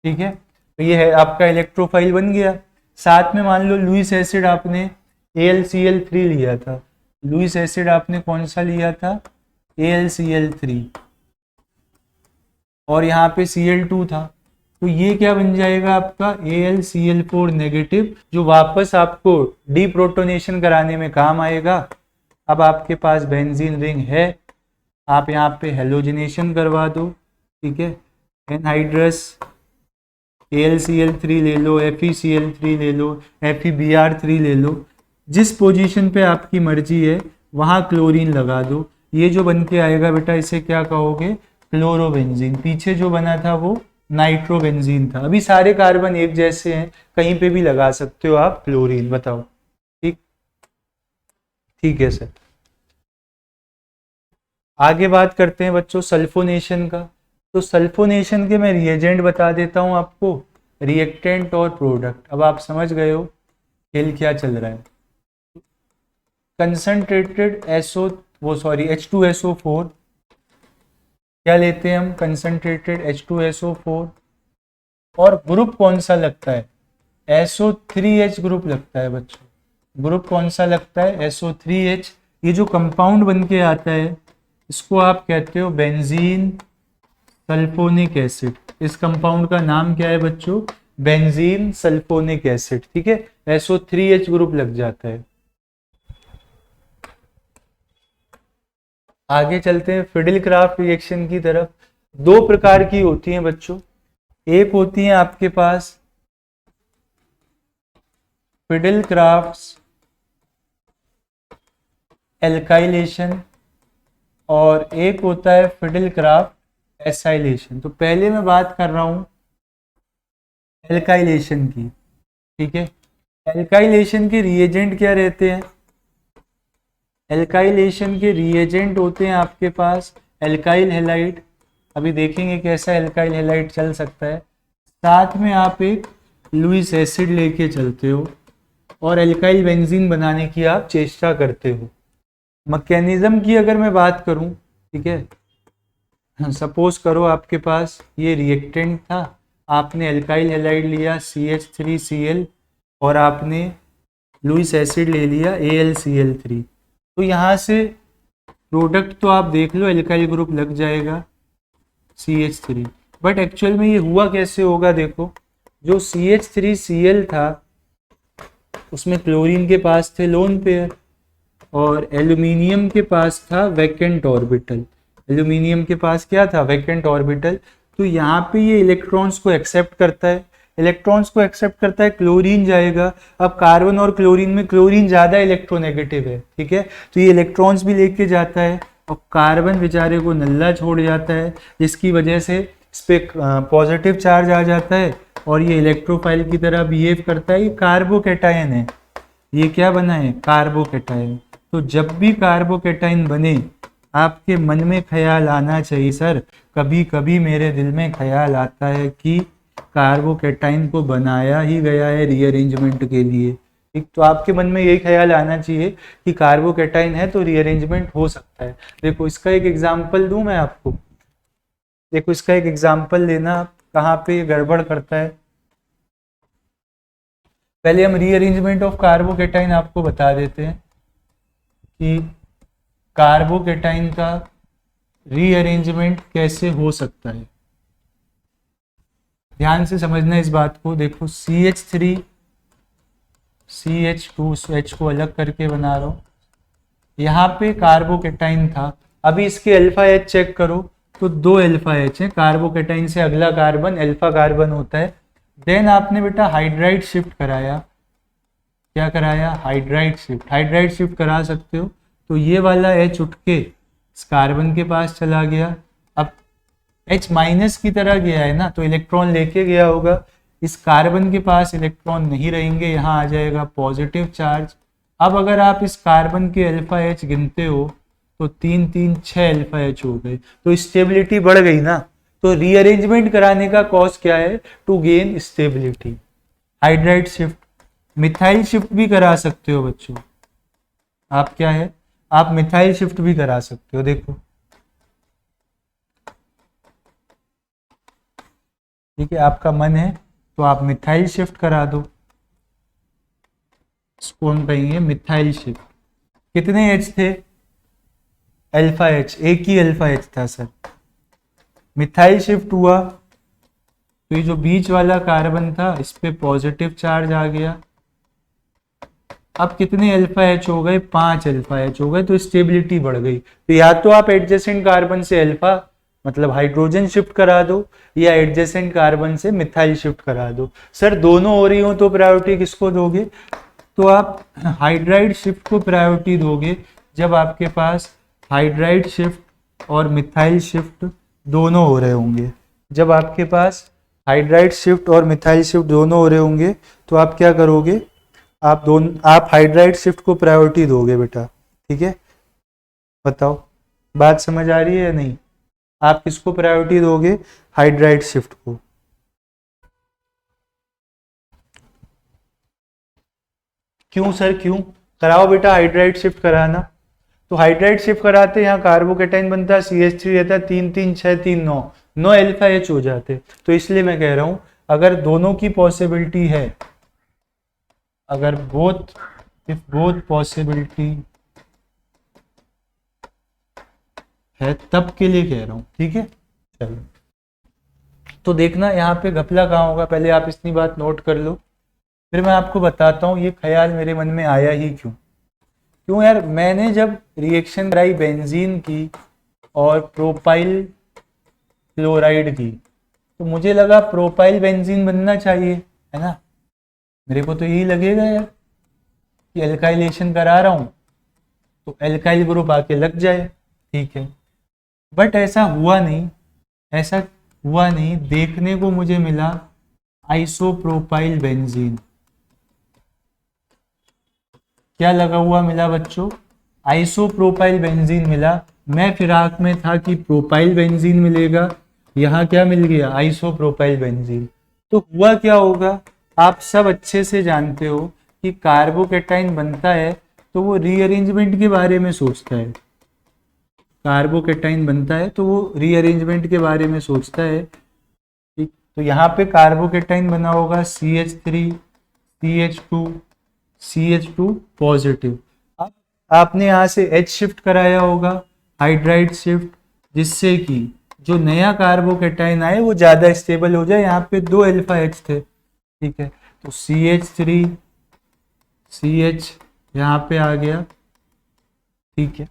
ठीक है। तो ये है आपका इलेक्ट्रोफाइल बन गया। साथ में मान लो लुईस एसिड आपने AlCl3 लिया था, लुईस एसिड आपने कौन सा लिया था, AlCl3, और यहाँ पे Cl2 था, तो ये क्या बन जाएगा आपका AlCl4 नेगेटिव, जो वापस आपको डीप्रोटोनेशन कराने में काम आएगा। अब आपके पास बेंजीन रिंग है, आप यहाँ पे हेलोजिनेशन करवा दो, ठीक है, एनहाइड्रस AlCl3 ले लो, FeCl3 ले लो, FeBr3 ले लो, जिस पोजीशन पे आपकी मर्जी है वहाँ क्लोरीन लगा दो। ये जो बन के आएगा बेटा इसे क्या कहोगे, क्लोरोबेंजीन। पीछे जो बना था वो नाइट्रोबेंजीन था। अभी सारे कार्बन एक जैसे हैं, कहीं पे भी लगा सकते हो आप क्लोरीन, बताओ, ठीक, ठीक है सर। आगे बात करते हैं बच्चों सल्फोनेशन का। तो सल्फोनेशन के मैं रिएजेंट बता देता हूं आपको, रिएक्टेंट और प्रोडक्ट। अब आप समझ गए हो खेल क्या चल रहा है। कंसंट्रेटेड H2SO4 क्या लेते हैं हम, कंसंट्रेटेड H2SO4, और ग्रुप कौन सा लगता है, SO3H ग्रुप लगता है बच्चों। ग्रुप कौन सा लगता है, SO3H। ये जो कंपाउंड बन के आता है इसको आप कहते हो बेंजीन सल्फोनिक एसिड। इस कंपाउंड का नाम क्या है बच्चों, बेंजीन सल्फोनिक एसिड, ठीक है। SO3H ग्रुप लग जाता है। आगे चलते हैं फिडिल-क्राफ्ट रिएक्शन की तरफ। दो प्रकार की होती हैं बच्चों, एक होती है आपके पास फिडिल-क्राफ्ट एल्काइलेशन और एक होता है फिडिल-क्राफ्ट एसाइलेशन। तो पहले मैं बात कर रहा हूं एल्काइलेशन की, ठीक है। एल्काइलेशन के रिएजेंट क्या रहते हैं, एल्काइलेशन के रिएजेंट होते हैं आपके पास एल्काइल हैलाइड। अभी देखेंगे कैसा एल्काइल हैलाइड चल सकता है। साथ में आप एक लुईस एसिड लेके चलते हो और एल्काइल बेंजीन बनाने की आप चेष्टा करते हो। मैकेनिज्म की अगर मैं बात करूं, ठीक है, सपोज करो आपके पास ये रिएक्टेंट था, आपने एल्काइल हैलाइड लिया CH3Cl और आपने लुईस एसिड ले लिया AlCl3। तो यहाँ से प्रोडक्ट तो आप देख लो एल्काइल ग्रुप लग जाएगा CH3, बट एक्चुअल में ये हुआ कैसे होगा, देखो जो CH3Cl था उसमें क्लोरीन के पास थे लोन पेयर और एल्यूमिनियम के पास था वैकेंट ऑर्बिटल। एल्यूमिनियम के पास क्या था, वैकेंट ऑर्बिटल। तो यहाँ पे ये इलेक्ट्रॉन्स को एक्सेप्ट करता है, इलेक्ट्रॉन्स को एक्सेप्ट करता है, क्लोरीन जाएगा। अब कार्बन और क्लोरीन में क्लोरीन ज्यादा इलेक्ट्रोनेगेटिव है, ठीक है, तो ये इलेक्ट्रॉन्स भी लेके जाता है और कार्बन बेचारे को नल्ला छोड़ जाता है, जिसकी वजह से इस पे पॉजिटिव चार्ज आ जाता है और ये इलेक्ट्रोफाइल की तरह बिहेव करता है। ये कार्बोकैटायन है, ये क्या बना है, कार्बोकैटायन। तो जब भी कार्बोकैटायन बने आपके मन में ख्याल आना चाहिए, सर कभी कभी मेरे दिल में ख्याल आता है कि कार्बोकैटायन को बनाया ही गया है रीअरेंजमेंट के लिए। एक तो आपके मन में यही ख्याल आना चाहिए कि कार्बोकैटायन है तो रीअरेंजमेंट हो सकता है। देखो इसका एक एग्जांपल दूं मैं आपको, देखो इसका एक एग्जांपल लेना कहाँ पे गड़बड़ करता है। पहले हम रीअरेंजमेंट ऑफ कार्बोकैटायन आपको बता देते हैं कि कार्बोकैटायन का रीअरेंजमेंट कैसे हो सकता है। ध्यान से समझना इस बात को। देखो CH3 CH2H को अलग करके बना रहा हूँ, यहाँ पे कार्बोकैटायन था। अभी इसके अल्फा H चेक करो तो 2 अल्फा H है, कार्बोकैटायन से अगला कार्बन अल्फा कार्बन होता है। देन आपने बेटा हाइड्राइड शिफ्ट कराया, क्या कराया, हाइड्राइड शिफ्ट। हाइड्राइड शिफ्ट करा सकते हो तो ये वाला H उठ के इस कार्बन के पास चला गया। अब H माइनस की तरह गया है ना, तो इलेक्ट्रॉन लेके गया होगा। इस कार्बन के पास इलेक्ट्रॉन नहीं रहेंगे, यहाँ आ जाएगा पॉजिटिव चार्ज। अब अगर आप इस कार्बन के अल्फा H गिनते हो तो 3 3 6 अल्फा H हो गए, तो स्टेबिलिटी बढ़ गई ना। तो रीअरेंजमेंट कराने का कॉज क्या है, to gain stability. Hydride shift, methyl shift भी करा सकते हो बच्चों आप, क्या है, आप मिथाइल शिफ्ट भी करा सकते हो। देखो ठीक है, आपका मन है तो आप मिथाइल शिफ्ट करा दो। इसको हम कहेंगे मिथाइल शिफ्ट। कितने H थे, अल्फा H, एक ही अल्फा H था सर। मिथाइल शिफ्ट हुआ तो ये जो बीच वाला कार्बन था इस पे पॉजिटिव चार्ज आ गया। अब कितने अल्फा H हो गए, 5 अल्फा H हो गए, तो स्टेबिलिटी बढ़ गई। तो या तो आप एडजेसेंट कार्बन से अल्फा मतलब हाइड्रोजन शिफ्ट करा दो या एडजेसेंट कार्बन से मिथाइल शिफ्ट करा दो। सर दोनों हो रही हो तो प्रायोरिटी किसको दोगे, तो आप हाइड्राइड शिफ्ट को प्रायोरिटी दोगे जब आपके पास हाइड्राइड शिफ्ट और मिथाइल शिफ्ट दोनों हो रहे होंगे। जब आपके पास हाइड्राइड शिफ्ट और मिथाइल शिफ्ट दोनों हो रहे होंगे तो आप क्या करोगे, आप हाइड्राइड शिफ्ट को प्रायोरिटी दोगे बेटा, ठीक है। बताओ बात समझ आ रही है या नहीं, आप किसको प्रायोरिटी दोगे, हाइड्राइड शिफ्ट को। क्यों सर, क्यों कराओ बेटा हाइड्राइड शिफ्ट कराना। तो हाइड्राइड शिफ्ट कराते यहाँ कार्बोकैटायन बनता है, CH3 रहता है, 3 3 6 3 9 अल्फा H हो जाते। तो इसलिए मैं कह रहा हूँ अगर दोनों की पॉसिबिलिटी है, अगर इफ बोथ पॉसिबिलिटी है, तब के लिए कह रहा हूं, ठीक है। चलो तो देखना यहाँ पे घपला कहाँ होगा, पहले आप इतनी बात नोट कर लो, फिर मैं आपको बताता हूँ ये ख्याल मेरे मन में आया ही क्यों। क्यों यार, मैंने जब रिएक्शन कराई बेंजीन की और प्रोपाइल क्लोराइड की, तो मुझे लगा प्रोपाइल बेंजीन बनना चाहिए, है ना। मेरे को तो यही लगेगा यार कि एल्काइलेशन करा रहा हूँ तो एल्काइल ग्रुप आके लग जाए, ठीक है। बट ऐसा हुआ नहीं, ऐसा हुआ नहीं, देखने को मुझे मिला आइसोप्रोपाइल बेंजीन। क्या लगा हुआ मिला बच्चों, आइसोप्रोपाइल बेंजीन मिला। मैं फिराक में था कि प्रोपाइल बेंजीन मिलेगा, यहाँ क्या मिल गया, आइसोप्रोपाइल बेंजीन। तो हुआ क्या होगा, आप सब अच्छे से जानते हो कि कार्बोकेटाइन बनता है तो वो रीअरेंजमेंट के बारे में सोचता है। कार्बोकेटाइन बनता है तो वो रीअरेंजमेंट के बारे में सोचता है, ठीक। तो यहाँ पे कार्बोकेटाइन बना होगा CH3 CH2 CH2 पॉजिटिव। अब आपने यहाँ से H शिफ्ट कराया होगा, हाइड्राइड शिफ्ट, जिससे कि जो नया कार्बोकेटाइन आए वो ज़्यादा स्टेबल हो जाए। यहाँ पे 2 अल्फा H थे, ठीक है, तो CH3 CH यहाँ पे आ गया, ठीक है।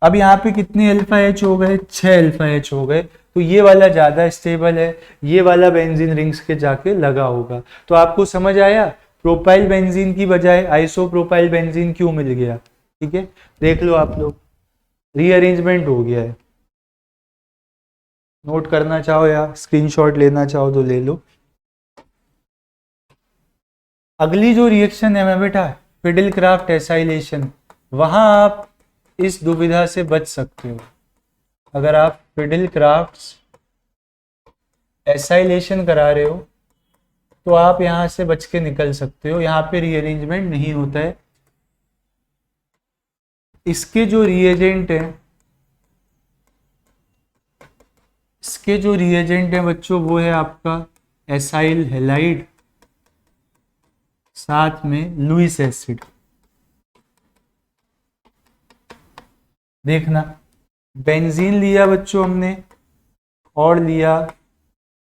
अब यहाँ पे कितने अल्फा H हो गए, 6 अल्फा H हो गए, तो ये वाला ज़्यादा स्टेबल है, ये वाला बेंजीन रिंग्स के जाके लगा होगा। तो आपको समझ आया प्रोपाइल बेंजीन की बजाय आइसोप्रोपाइल बेंजीन क्यों मिल गया, ठीक है। देख लो आप लोग, रीअरेंजमेंट हो गया है। नोट करना चाहो या स्क्रीनशॉट लेना चाहो तो ले लो। अगली जो रिएक्शन है मैं बेटा, फिडेलक्राफ्ट एसाइलेशन, वहां आप इस दुविधा से बच सकते हो। अगर आप फिडेलक्राफ्ट एसाइलेशन करा रहे हो तो आप यहां से बच के निकल सकते हो, यहां पे रीअरेंजमेंट नहीं होता है। इसके जो रिएजेंट है, इसके जो रिएजेंट है बच्चों, वो है आपका एसाइल हैलाइड साथ में लुइस एसिड। देखना, बेंजीन लिया बच्चों हमने और लिया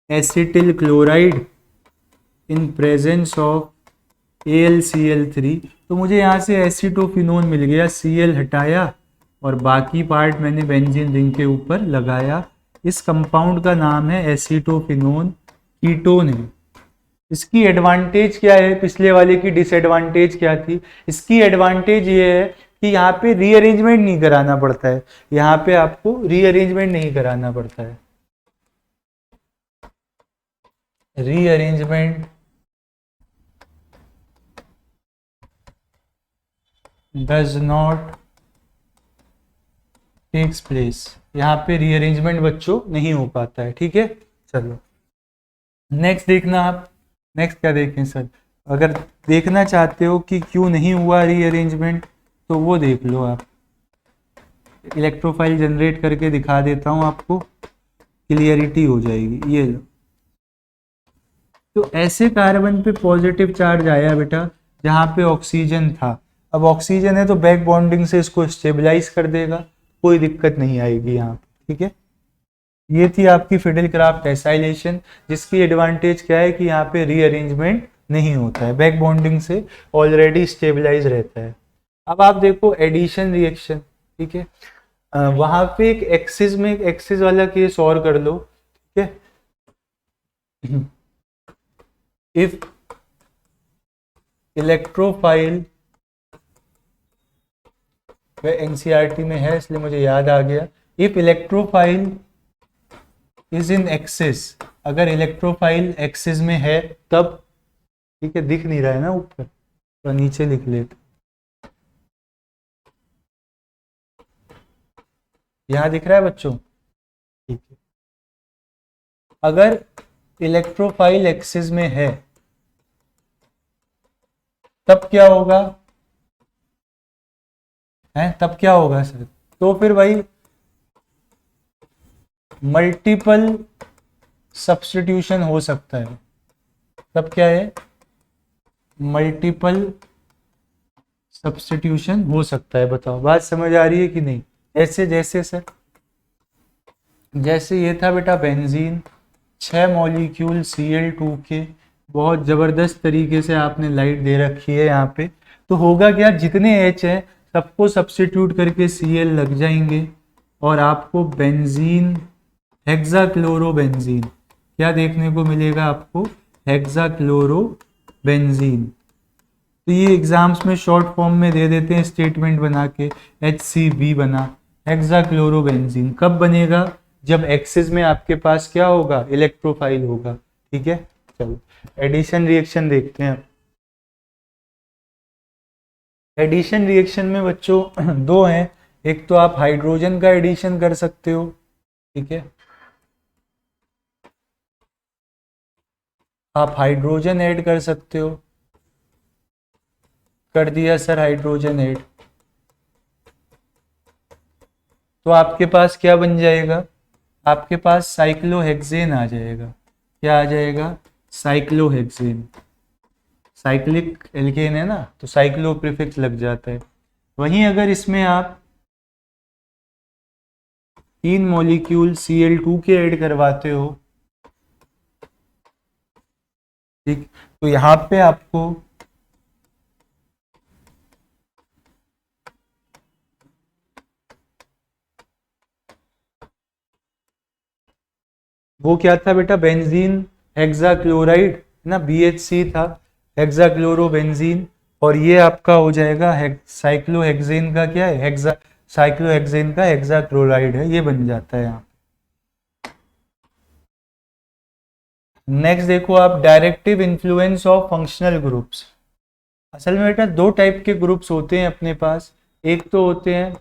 acetyl chloride in presence of AlCl3, तो मुझे यहाँ से एसीटोफिनोन मिल गया, Cl हटाया और बाकी पार्ट मैंने बेंजीन रिंग के ऊपर लगाया। इस कंपाउंड का नाम है एसीटोफिनोन, कीटोन है। इसकी एडवांटेज क्या है, पिछले वाले की डिसएडवांटेज क्या थी। इसकी एडवांटेज ये है कि यहाँ पे रीअरेंजमेंट नहीं कराना पड़ता है, यहाँ पे आपको रीअरेंजमेंट नहीं कराना पड़ता है। Rearrangement does not takes place, यहाँ पे रीअरेंजमेंट बच्चों नहीं हो पाता है, ठीक है। चलो नेक्स्ट देखना आप, नेक्स्ट क्या देखें सर, अगर देखना चाहते हो कि क्यों नहीं हुआ रीअरेंजमेंट तो वो देख लो आप। इलेक्ट्रोफाइल जनरेट करके दिखा देता हूँ आपको, क्लियरिटी हो जाएगी। ये लो, तो ऐसे कार्बन पे पॉजिटिव चार्ज आया बेटा जहाँ पे ऑक्सीजन था। अब ऑक्सीजन है तो बैक बॉन्डिंग से इसको स्टेबलाइज कर देगा, कोई दिक्कत नहीं आएगी यहाँ पे, ठीक है। ये थी आपकी फिडेलक्राफ्ट एसाइलेशन, जिसकी एडवांटेज क्या है कि यहाँ पे रीअरेंजमेंट नहीं होता है, बैक बॉन्डिंग से ऑलरेडी स्टेबलाइज रहता है। अब आप देखो एडिशन रिएक्शन, ठीक है, वहां पे एक एक्सिस में एक एक्सिस वाला केस और कर लो, ठीक है। इफ इलेक्ट्रोफाइल, वह एनसीईआरटी में है इसलिए मुझे याद आ गया, if electrophile is in axis, अगर इलेक्ट्रोफाइल एक्सिस में है तब, ठीक है, दिख नहीं रहा है ना ऊपर, तो नीचे लिख लेते, यहां दिख रहा है बच्चों, ठीक है। अगर इलेक्ट्रोफाइल एक्सिस में है तब क्या होगा, है तब क्या होगा सर, तो फिर भाई मल्टीपल सब्स्टिट्यूशन हो सकता है, तब क्या है, मल्टीपल सब्स्टिट्यूशन हो सकता है। बताओ बात समझ आ रही है कि नहीं। ऐसे जैसे सर, जैसे ये था बेटा बेंजीन, 6 मॉलिक्यूल Cl2 के, बहुत ज़बरदस्त तरीके से आपने लाइट दे रखी है यहाँ पे। तो होगा क्या, जितने H हैं सबको सब्स्टिट्यूट करके Cl लग जाएंगे और आपको बेंजीन, हेक्साक्लोरोबेंजीन क्या देखने को मिलेगा आपको, हेक्साक्लोरोबेंजीन। तो ये एग्जाम्स में शॉर्ट फॉर्म में दे देते हैं स्टेटमेंट बना के, HCB बना, हेक्साक्लोरोबेंजीन। कब बनेगा, जब एक्सिस में आपके पास क्या होगा, इलेक्ट्रोफाइल होगा। ठीक है, चलो एडिशन रिएक्शन देखते हैं। एडिशन रिएक्शन में बच्चों दो हैं, एक तो आप हाइड्रोजन का एडिशन कर सकते हो, ठीक है, आप हाइड्रोजन ऐड कर सकते हो, कर दिया सर हाइड्रोजन ऐड, तो आपके पास क्या बन जाएगा, आपके पास साइक्लोहेक्सेन आ जाएगा। क्या आ जाएगा, साइक्लोहेक्सेन। साइक्लिक एल्केन है ना, तो साइक्लो प्रीफिक्स लग जाता है। वहीं अगर इसमें आप 3 मॉलिक्यूल Cl2 के ऐड करवाते हो, ठीक, तो यहाँ पे आपको वो क्या था बेटा, बेंजीन हेक्साक्लोराइड ना, BHC था, हेक्साक्लोरोबेंजीन, और ये आपका हो जाएगा साइक्लोहेक्सेन का क्या है, साइक्लोहेक्सेन का हेक्साक्लोराइड है, ये बन जाता है यहाँ। नेक्स्ट देखो आप, directive influence of functional groups. असल में बेटा दो टाइप के ग्रुप्स होते हैं अपने पास, एक तो होते हैं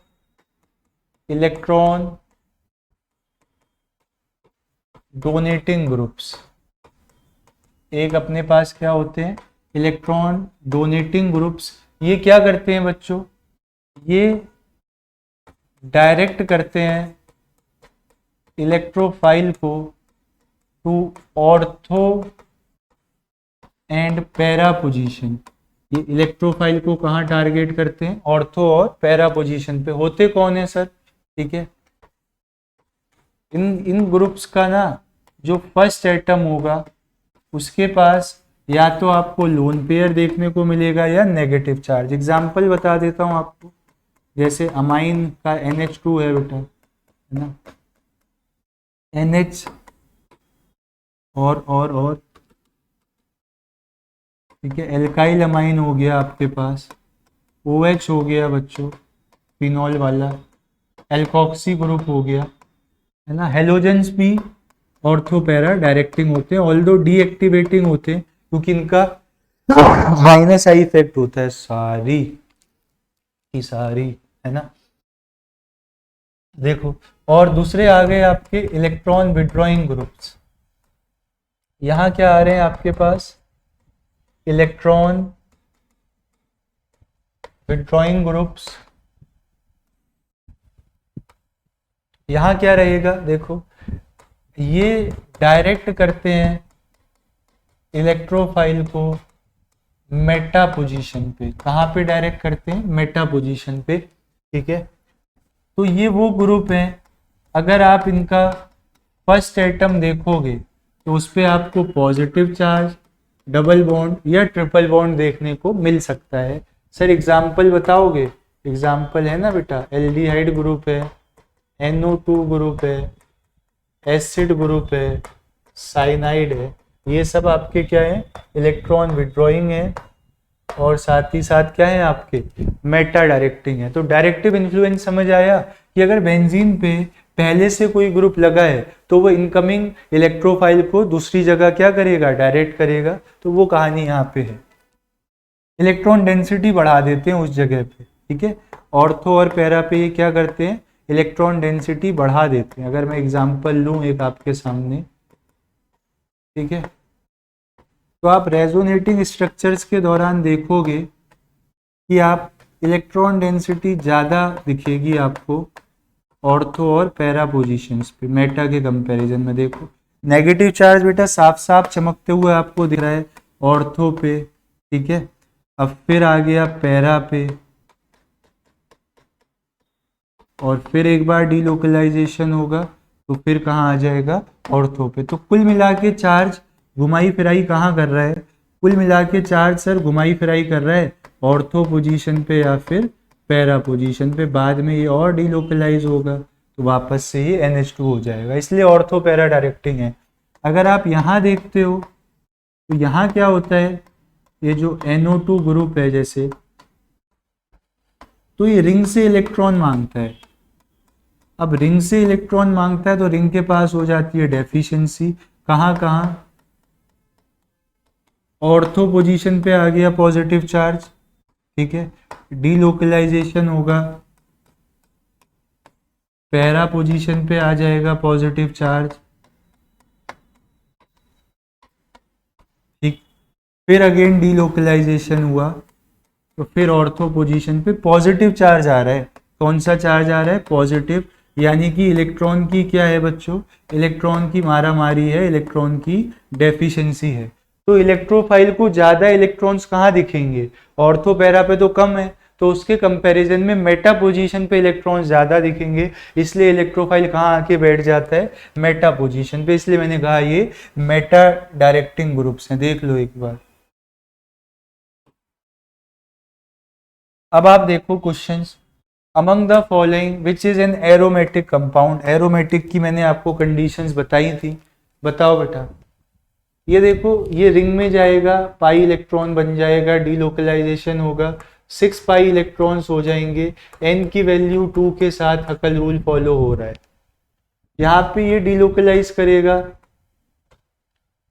इलेक्ट्रॉन डोनेटिंग ग्रुप्स, एक अपने पास क्या होते हैं, इलेक्ट्रॉन डोनेटिंग ग्रुप्स। ये क्या करते हैं बच्चों, ये डायरेक्ट करते हैं इलेक्ट्रोफाइल को to ortho and para position. ये इलेक्ट्रोफाइल को कहाँ टारगेट करते हैं, ऑर्थो और पैरा पोजीशन पे। होते कौन है सर, ठीक है, इन ग्रुप्स का ना जो फर्स्ट एटम होगा उसके पास या तो आपको लोन पेयर देखने को मिलेगा या नेगेटिव चार्ज। एग्जाम्पल बता देता हूँ आपको, जैसे अमाइन का NH2 है बेटा, है ना, NH और ठीक है, एल्काइल अमाइन हो गया आपके पास, OH हो गया बच्चों फिनॉल वाला, एल्कोक्सी ग्रुप हो गया, है ना। हेलोजेंस भी ऑर्थो पैरा डायरेक्टिंग होते हैं, ऑल्दो डीएक्टिवेटिंग होते हैं क्योंकि इनका माइनस आई इफेक्ट होता है सारी की सारी, है ना। देखो, और दूसरे आ गए आपके इलेक्ट्रॉन विड्रॉइंग ग्रुप्स। यहाँ क्या आ रहे हैं आपके पास, इलेक्ट्रॉन विड्रॉइंग ग्रुप्स। यहाँ क्या रहेगा, देखो ये डायरेक्ट करते हैं इलेक्ट्रोफाइल को मेटा पोजीशन पे। कहाँ पे डायरेक्ट करते हैं, मेटा पोजीशन पे, ठीक है। तो ये वो ग्रुप हैं, अगर आप इनका फर्स्ट एटम देखोगे तो उस पर आपको पॉजिटिव चार्ज, डबल बॉन्ड या ट्रिपल बॉन्ड देखने को मिल सकता है। सर एग्जाम्पल बताओगे, एग्जाम्पल है ना बेटा, एल्डिहाइड ग्रुप है, NO2 ग्रुप है, एसिड ग्रुप है, साइनाइड है, ये सब आपके क्या है, इलेक्ट्रॉन विड्रॉइंग है और साथ ही साथ क्या है आपके मेटा डायरेक्टिंग है। तो डायरेक्टिव इन्फ्लुएंस समझ आया कि अगर बेंजीन पे पहले से कोई ग्रुप लगा है तो वो इनकमिंग इलेक्ट्रोफाइल को दूसरी जगह क्या करेगा, डायरेक्ट करेगा। तो वो कहानी यहाँ पे है, इलेक्ट्रॉन डेंसिटी बढ़ा देते हैं उस जगह पे, ठीक है। ऑर्थो और पैरा पे ये क्या करते हैं, इलेक्ट्रॉन डेंसिटी बढ़ा देते हैं। अगर मैं एग्जांपल लूँ एक आपके सामने, ठीक है, तो आप रेजोनेटिंग स्ट्रक्चर्स के दौरान देखोगे कि आप इलेक्ट्रॉन डेंसिटी ज़्यादा दिखेगी आपको ऑर्थो और पैरा पोजीशंस पे मेटा के कंपैरिजन में। देखो नेगेटिव चार्ज बेटा साफ साफ चमकते हुए आपको दिख रहा है, ऑर्थो पे, ठीक है। अब फिर आ गया पैरा पे, और फिर एक बार डीलोकलाइजेशन होगा तो फिर कहाँ आ जाएगा, ऑर्थो पे। तो कुल मिला के चार्ज घुमाई फिराई कहाँ कर रहा है, कुल मिला के चार्ज सर घुमाई फिराई कर रहा है ऑर्थो पोजीशन पे या फिर पैरा पोजीशन पे। बाद में ये और डीलोकलाइज होगा तो वापस से ये NH2 हो जाएगा, इसलिए ऑर्थो पैरा डायरेक्टिंग है। अगर आप यहाँ देखते हो तो यहाँ क्या होता है, ये जो NO2 ग्रुप है जैसे, तो ये रिंग से इलेक्ट्रॉन मांगता है। अब रिंग से इलेक्ट्रॉन मांगता है तो रिंग के पास हो जाती है डेफिशिएंसी, कहाँ कहाँ, ऑर्थो पोजीशन पे आ गया पॉजिटिव चार्ज, ठीक है। डीलोकलाइजेशन होगा, पैरा पोजीशन पे आ जाएगा पॉजिटिव चार्ज, ठीक। फिर अगेन डीलोकलाइजेशन हुआ तो फिर ऑर्थो पोजीशन पे पॉजिटिव चार्ज आ रहा है। कौन सा चार्ज आ रहा है, पॉजिटिव, यानी कि इलेक्ट्रॉन की क्या है बच्चों, इलेक्ट्रॉन की मारा मारी है, इलेक्ट्रॉन की डेफिशिएंसी है। तो इलेक्ट्रोफाइल को ज्यादा इलेक्ट्रॉन्स कहाँ दिखेंगे, ऑर्थो पैरा पे तो कम है, तो उसके कंपैरिजन में मेटा पोजीशन पे इलेक्ट्रॉन्स ज्यादा दिखेंगे, इसलिए इलेक्ट्रोफाइल कहाँ आके बैठ जाता है, मेटा पोजीशन पे। इसलिए मैंने कहा ये मेटा डायरेक्टिंग ग्रुप्स हैं, देख लो एक बार। अब आप देखो questions, among the following which is an aromatic compound. Aromatic की मैंने आपको कंडीशंस बताई थी, बताओ बेटा। ये देखो, ये रिंग में जाएगा, पाई इलेक्ट्रॉन बन जाएगा, डीलोकलाइजेशन होगा, 6 पाई इलेक्ट्रॉन्स हो जाएंगे, n की वैल्यू 2 के साथ हकल रूल फॉलो हो रहा है। यहाँ पे ये डीलोकलाइज करेगा,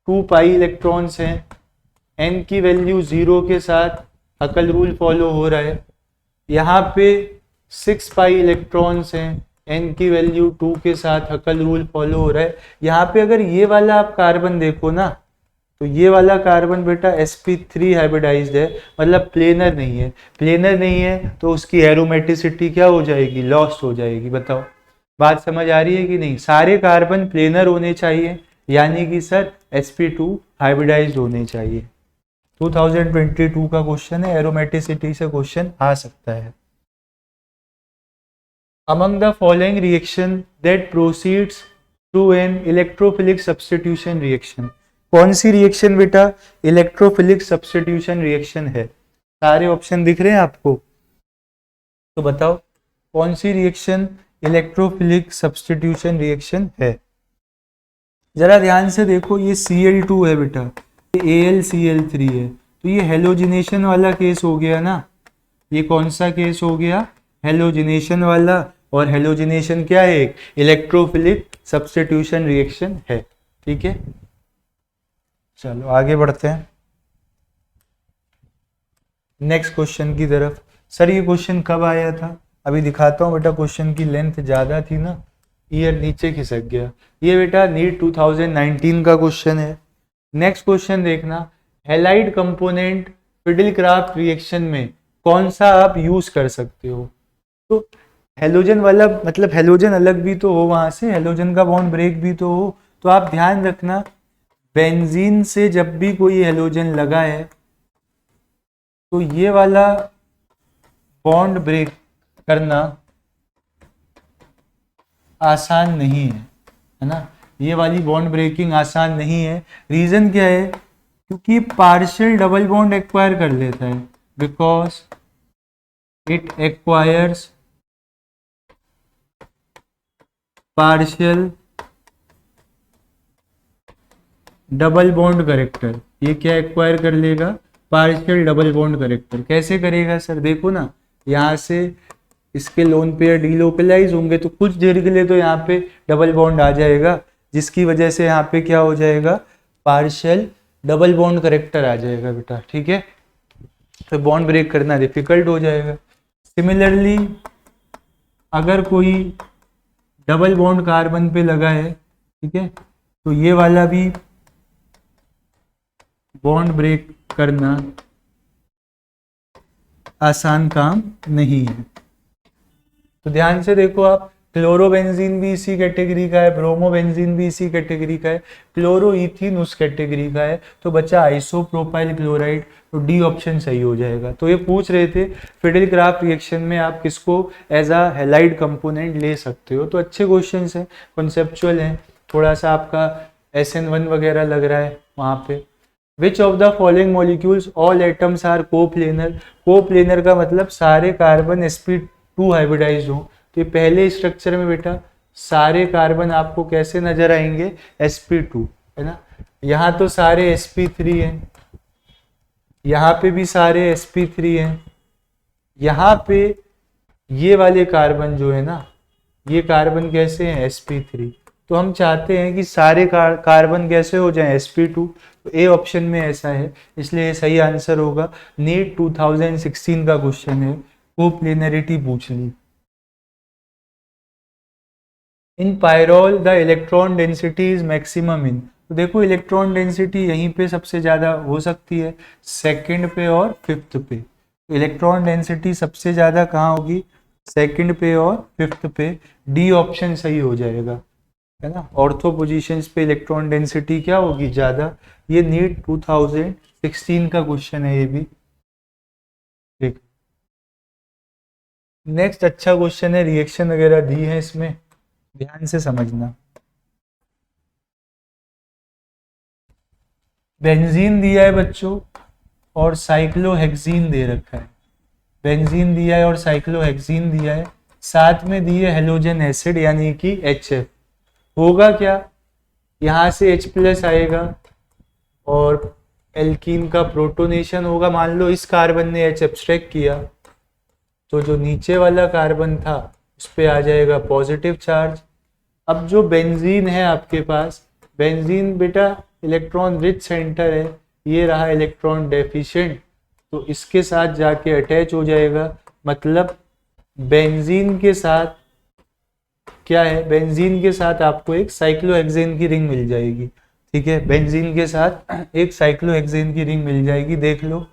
2 पाई इलेक्ट्रॉन्स हैं, n की वैल्यू 0 के साथ हकल रूल फॉलो हो रहा है। यहाँ पे 6 पाई इलेक्ट्रॉन्स हैं, n की वैल्यू 2 के साथ हकल रूल फॉलो हो रहा है। यहाँ पे अगर ये वाला आप कार्बन देखो ना, तो ये वाला कार्बन बेटा sp3 हाइब्रिडाइज्ड है, मतलब प्लेनर नहीं है। प्लेनर नहीं है तो उसकी एरोमेटिसिटी क्या हो जाएगी, लॉस्ट हो जाएगी। बताओ बात समझ आ रही है कि नहीं। सारे कार्बन प्लेनर होने चाहिए, यानी कि सर sp2 हाइब्रिडाइज्ड होने चाहिए। 2022 का क्वेश्चन है, एरोमेटिसिटी से क्वेश्चन आ सकता है। Among the following reaction that proceeds through an electrophilic substitution reaction, कौन सी रिएक्शन बेटा, इलेक्ट्रोफिलिक सब्स्टिट्यूशन रिएक्शन है। सारे ऑप्शन दिख रहे हैं आपको, तो बताओ कौन सी रिएक्शन इलेक्ट्रोफिलिक सब्स्टिट्यूशन रिएक्शन है। जरा ध्यान से देखो, ये Cl2 है बेटा, ये AlCl3 है, तो ये हेलोजिनेशन वाला केस हो गया ना। ये कौन सा केस हो गया, हेलोजिनेशन वाला। और हेलोजिनेशन क्या है, एक इलेक्ट्रोफिलिक सब्स्टिट्यूशन रिएक्शन है, ठीक है। चलो आगे बढ़ते हैं नेक्स्ट क्वेश्चन की तरफ। सर ये क्वेश्चन कब आया था, अभी दिखाता हूँ बेटा। क्वेश्चन की लेंथ ज्यादा थी ना, ईयर नीचे खिसक गया। ये बेटा नीट 2019 का क्वेश्चन है। नेक्स्ट क्वेश्चन देखना, हैलाइड कंपोनेंट फिडिलक्राफ्ट रिएक्शन में कौन सा आप यूज कर सकते हो। तो हेलोजन वाला, मतलब हेलोजन अलग भी तो हो, वहां से हेलोजन का बॉन्ड ब्रेक भी तो हो। तो आप ध्यान रखना, बेंजीन से जब भी कोई हेलोजन लगा है तो ये वाला बॉन्ड ब्रेक करना आसान नहीं है ना। ये वाली बॉन्ड ब्रेकिंग आसान नहीं है। रीजन क्या है, क्योंकि पार्शियल डबल बॉन्ड एक्वायर कर लेता है, because it acquires partial double bond character. ये क्या एक्वायर कर लेगा, पार्शियल डबल बॉन्ड करेक्टर। कैसे करेगा सर, देखो ना, यहाँ से इसके लोन पेयर डीलोकलाइज होंगे तो कुछ देर के लिए तो यहाँ पे डबल बॉन्ड आ जाएगा, जिसकी वजह से यहाँ पे क्या हो जाएगा, पार्शियल डबल बॉन्ड करेक्टर आ जाएगा बेटा, ठीक है। तो बॉन्ड ब्रेक करना डिफिकल्ट हो जाएगा। सिमिलरली अगर कोई डबल बॉन्ड कार्बन पे लगा है, ठीक है, तो ये वाला भी बॉन्ड ब्रेक करना आसान काम नहीं है। तो ध्यान से देखो आप, क्लोरोबेंजीन भी इसी कैटेगरी का है, ब्रोमोबेंजीन भी इसी कैटेगरी का है, क्लोरोईथीन उस कैटेगरी का है, तो बचा आइसोप्रोपाइल क्लोराइड, तो डी ऑप्शन सही हो जाएगा। तो ये पूछ रहे थे फिडेल क्राफ्ट रिएक्शन में आप किसको एज अ हैलाइड कंपोनेंट ले सकते हो, तो अच्छे क्वेश्चंस हैं, कॉन्सेप्चुअल हैं, थोड़ा सा आपका SN1 वगैरह लग रहा है वहाँ पे। Which of the following molecules all atoms are coplanar, coplanar का मतलब सारे कार्बन sp2 हाइब्रिडाइज हो, तो ये पहले स्ट्रक्चर में बेटा सारे कार्बन आपको कैसे नजर आएंगे, sp2 है ना, यहाँ तो सारे sp3 हैं, यहाँ पे भी सारे sp3 हैं, यहाँ पे ये वाले कार्बन जो है ना, ये कार्बन कैसे हैं, sp3, तो हम चाहते हैं कि सारे कार्बन कैसे हो जाएं, sp2, तो ए ऑप्शन में ऐसा है, इसलिए सही आंसर होगा। नीट 2016 का क्वेश्चन है, कोप्लेनरिटी पूछ ली। In pyrrole the electron density is maximum in, तो देखो इलेक्ट्रॉन डेंसिटी यहीं पे सबसे ज़्यादा हो सकती है, सेकंड पे और फिफ्थ पे, तो इलेक्ट्रॉन डेंसिटी सबसे ज़्यादा कहाँ होगी, सेकंड पे और फिफ्थ पे, डी ऑप्शन सही हो जाएगा, है ना। ऑर्थो पोजीशंस पे इलेक्ट्रॉन डेंसिटी क्या होगी, ज़्यादा। ये नीट 2016 का क्वेश्चन है ये भी, ठीक। नेक्स्ट अच्छा क्वेश्चन है, रिएक्शन वगैरह दी है इसमें, ध्यान से समझना। बेंजीन दिया है बच्चों और साइक्लोहेक्सीन दे रखा है, बेंजीन दिया है और साइक्लोहेक्सीन दिया है, साथ में दिए हेलोजन एसिड यानी कि HF, होगा क्या, यहाँ से H+ आएगा और एल्कीन का प्रोटोनेशन होगा, मान लो इस कार्बन ने H एब्स्ट्रैक्ट किया, तो जो नीचे वाला कार्बन था उस पर आ जाएगा पॉजिटिव चार्ज। अब जो बेंजीन है आपके पास, बेंजीन बेटा इलेक्ट्रॉन रिच सेंटर है, ये रहा इलेक्ट्रॉन डेफिशिएंट, तो इसके साथ जाके अटैच हो जाएगा, मतलब बेंजीन के साथ क्या है, बेंजीन के साथ आपको एक साइक्लोहेक्सेन की रिंग मिल जाएगी, ठीक है, बेंजीन के साथ एक साइक्लोहेक्सेन की रिंग मिल जाएगी, देख लो।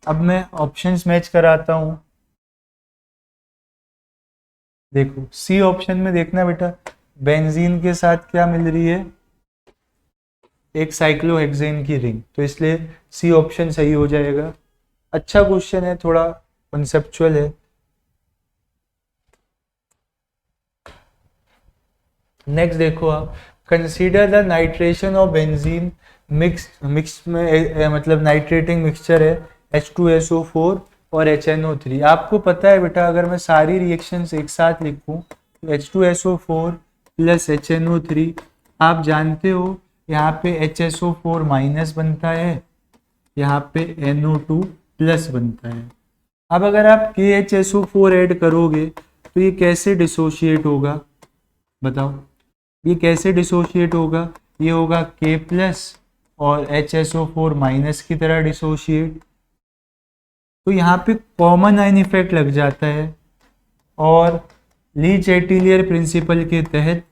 अब मैं ऑप्शंस मैच कराता हूं, देखो सी ऑप्शन में देखना बेटा, बेंजीन के साथ क्या मिल रही है, एक साइक्लोहेक्सेन की रिंग, तो इसलिए सी ऑप्शन सही हो जाएगा। अच्छा क्वेश्चन है, थोड़ा कॉन्सेप्चुअल है। नेक्स्ट देखो आप, consider the nitration of benzene mix में मतलब नाइट्रेटिंग मिक्सचर है H2SO4 और HNO3। आपको पता है बेटा, अगर मैं सारी रिएक्शंस एक साथ लिखूं तो H2SO4 प्लस HNO3, आप जानते हो यहाँ पे HSO4 माइनस बनता है, यहाँ पे NO2 प्लस बनता है। अब अगर आप KHSO4 ऐड करोगे तो ये कैसे डिसोशिएट होगा, बताओ, ये कैसे डिसोशिएट होगा, ये होगा K+ और HSO4 माइनस की तरह डिसोशिएट, तो यहाँ पे कॉमन आयन इफेक्ट लग जाता है, और लीच एटिलियर प्रिंसिपल के तहत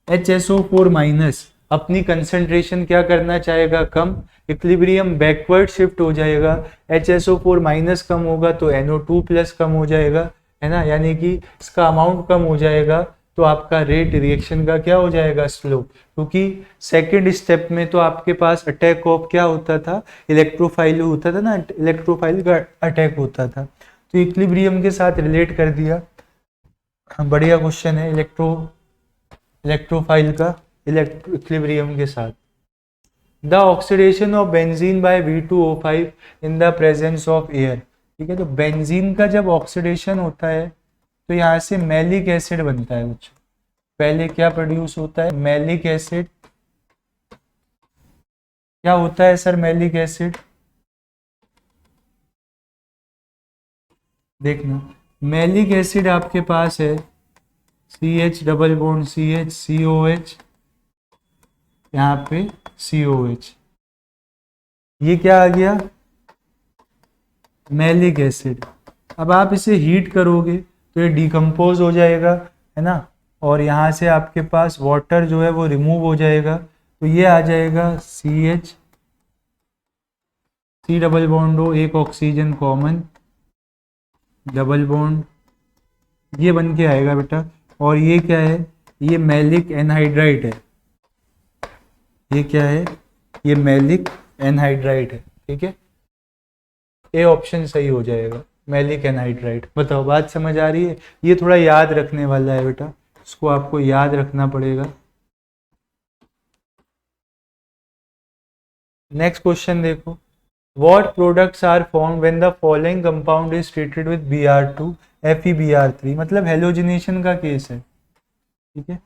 HSO4 माइनस अपनी कंसंट्रेशन क्या करना चाहेगा, कम, इक्विलिब्रियम बैकवर्ड शिफ्ट हो जाएगा, HSO4 माइनस कम होगा तो NO2 प्लस कम हो जाएगा, है ना, यानी कि इसका अमाउंट कम हो जाएगा, तो आपका रेट रिएक्शन का क्या हो जाएगा, स्लो, क्योंकि सेकंड स्टेप में तो आपके पास अटैक ऑफ क्या होता था, इलेक्ट्रोफाइल होता था ना, इलेक्ट्रोफाइल का अटैक होता था, तो इक्विलिब्रियम के साथ रिलेट कर दिया। बढ़िया क्वेश्चन है, इलेक्ट्रोफाइल का इक्विलिब्रियम के साथ। The oxidation of benzene by V2O5 in the presence of air, ठीक है, तो बेंजीन का जब ऑक्सीडेशन होता है तो यहाँ से मैलिक एसिड बनता है बच्चों, पहले क्या प्रोड्यूस होता है, मैलिक एसिड, क्या होता है सर मैलिक एसिड, देखना मैलिक एसिड आपके पास है CH double bond CH COH, यहाँ पे COH, ये क्या आ गया, मैलिक एसिड। अब आप इसे हीट करोगे तो ये डिकम्पोज हो जाएगा, है ना, और यहाँ से आपके पास वाटर जो है वो रिमूव हो जाएगा, तो ये आ जाएगा CH, C डबल बॉन्ड हो, एक ऑक्सीजन कॉमन, डबल बॉन्ड, ये बन के आएगा बेटा और ये क्या है, ये मैलिक एनहाइड्राइड है। ये क्या है, ये मैलिक एनहाइड्राइड है। ठीक है, ए ऑप्शन सही हो जाएगा, मैलिक एनहाइड्राइड। बताओ बात समझ आ रही है? ये थोड़ा याद रखने वाला है बेटा, इसको आपको याद रखना पड़ेगा। नेक्स्ट क्वेश्चन देखो, what products are form when the following compound is treated with Br2 FeBr3, मतलब हेलोजिनेशन का केस है। ठीक है,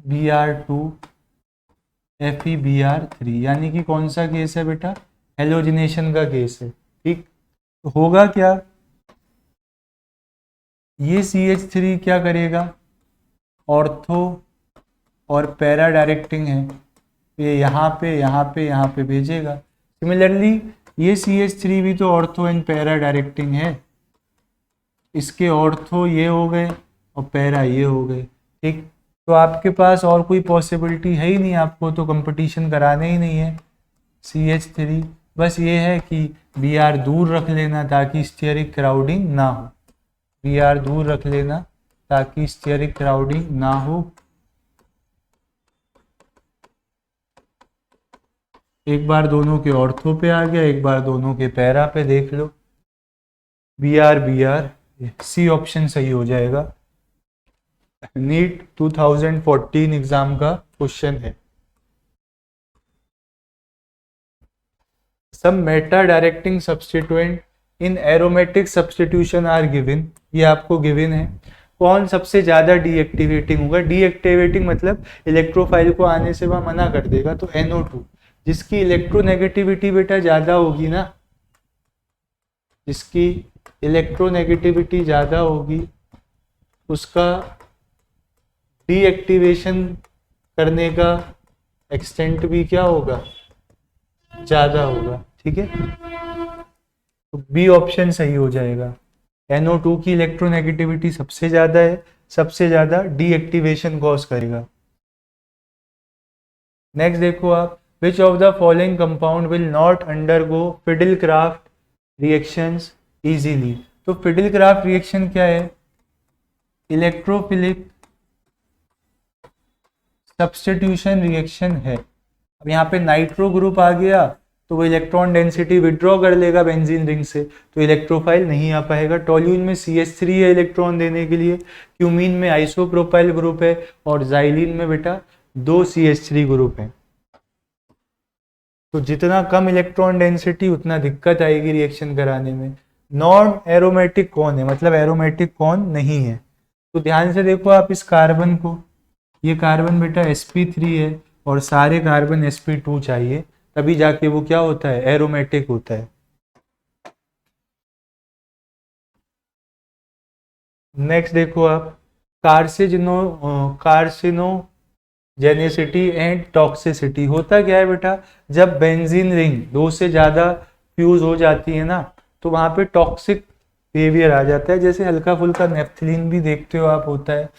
Br2 FeBr3 यानी कि कौन सा केस है बेटा, हेलोजिनेशन का केस है। ठीक, तो होगा क्या, ये CH3 क्या करेगा, ऑर्थो और पैरा डायरेक्टिंग है, ये यहाँ पे भेजेगा। सिमिलरली ये CH3 भी तो ऑर्थो एंड पैरा डायरेक्टिंग है, इसके ऑर्थो ये हो गए और पैरा ये हो गए। ठीक, तो आपके पास और कोई पॉसिबिलिटी है ही नहीं, आपको तो कंपटीशन कराने ही नहीं है CH3, बस ये है कि Br दूर रख लेना ताकि स्टेरिक क्राउडिंग ना हो, Br दूर रख लेना ताकि स्टेरिक क्राउडिंग ना हो। एक बार दोनों के ऑर्थो पे आ गया, एक बार दोनों के पैरा पे, देख लो Br सी ऑप्शन सही हो जाएगा। नीट 2014 एग्जाम का क्वेश्चन है। Some meta directing substituent in aromatic substitution are given, ये आपको गिवन है। कौन सबसे ज्यादा डीएक्टिवेटिंग होगा, डीएक्टिवेटिंग मतलब इलेक्ट्रोफाइल को आने से वह मना कर देगा, तो NO2। जिसकी इलेक्ट्रोनेगेटिविटी बेटा ज्यादा होगी ना, जिसकी इलेक्ट्रोनेगेटिविटी ज्यादा होगी उसका डीएक्टिवेशन करने का एक्सटेंट भी क्या होगा, ज्यादा होगा। ठीक है, तो बी ऑप्शन सही हो जाएगा। NO2 की इलेक्ट्रोनेगेटिविटी सबसे ज्यादा है, सबसे ज्यादा डीएक्टिवेशन कॉज करेगा। नेक्स्ट देखो आप, विच of the following compound will not undergo fiddle-craft reactions easily, तो फिडिल-क्राफ्ट रिएक्शन क्या है, इलेक्ट्रोफिलिक सब्स्टिट्यूशन रिएक्शन है। अब यहाँ पे नाइट्रो ग्रुप आ गया तो वो इलेक्ट्रॉन डेंसिटी विड्रॉ कर लेगा बेंजीन रिंग से, तो इलेक्ट्रोफाइल नहीं आ पाएगा। टोल्यूइन में CH3 है इलेक्ट्रॉन देने के लिए, क्यूमीन में आइसोप्रोपाइल ग्रुप है और जाइलिन में बेटा 2 CH3 ग्रुप है। तो जितना कम इलेक्ट्रॉन डेंसिटी उतना दिक्कत आएगी रिएक्शन कराने में। नॉन एरोमेटिक कौन है, मतलब एरोमेटिक कौन नहीं है, तो ध्यान से देखो आप इस कार्बन को, ये कार्बन बेटा sp3 है और सारे कार्बन sp2 चाहिए, तभी जाके वो क्या होता है, एरोमेटिक होता है। नेक्स्ट देखो आप, कार्सिनोजेनिसिटी एंड टॉक्सिसिटी, होता क्या है बेटा, जब बेंजीन रिंग 2 से ज्यादा फ्यूज हो जाती है ना, तो वहां पे टॉक्सिक बिहेवियर आ जाता है। जैसे हल्का फुल्का नेफ्थलीन भी देखते हो आप होता है,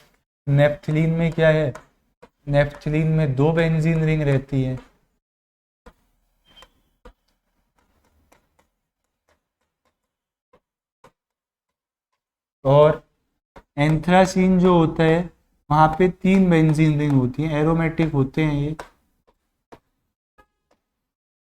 नेफ्थलीन में क्या है, नेफ्थलीन में 2 बेंजीन रिंग रहती है, और एंथ्रासीन जो होता है वहां पे 3 बेंजीन रिंग होती है, एरोमेटिक होते हैं ये।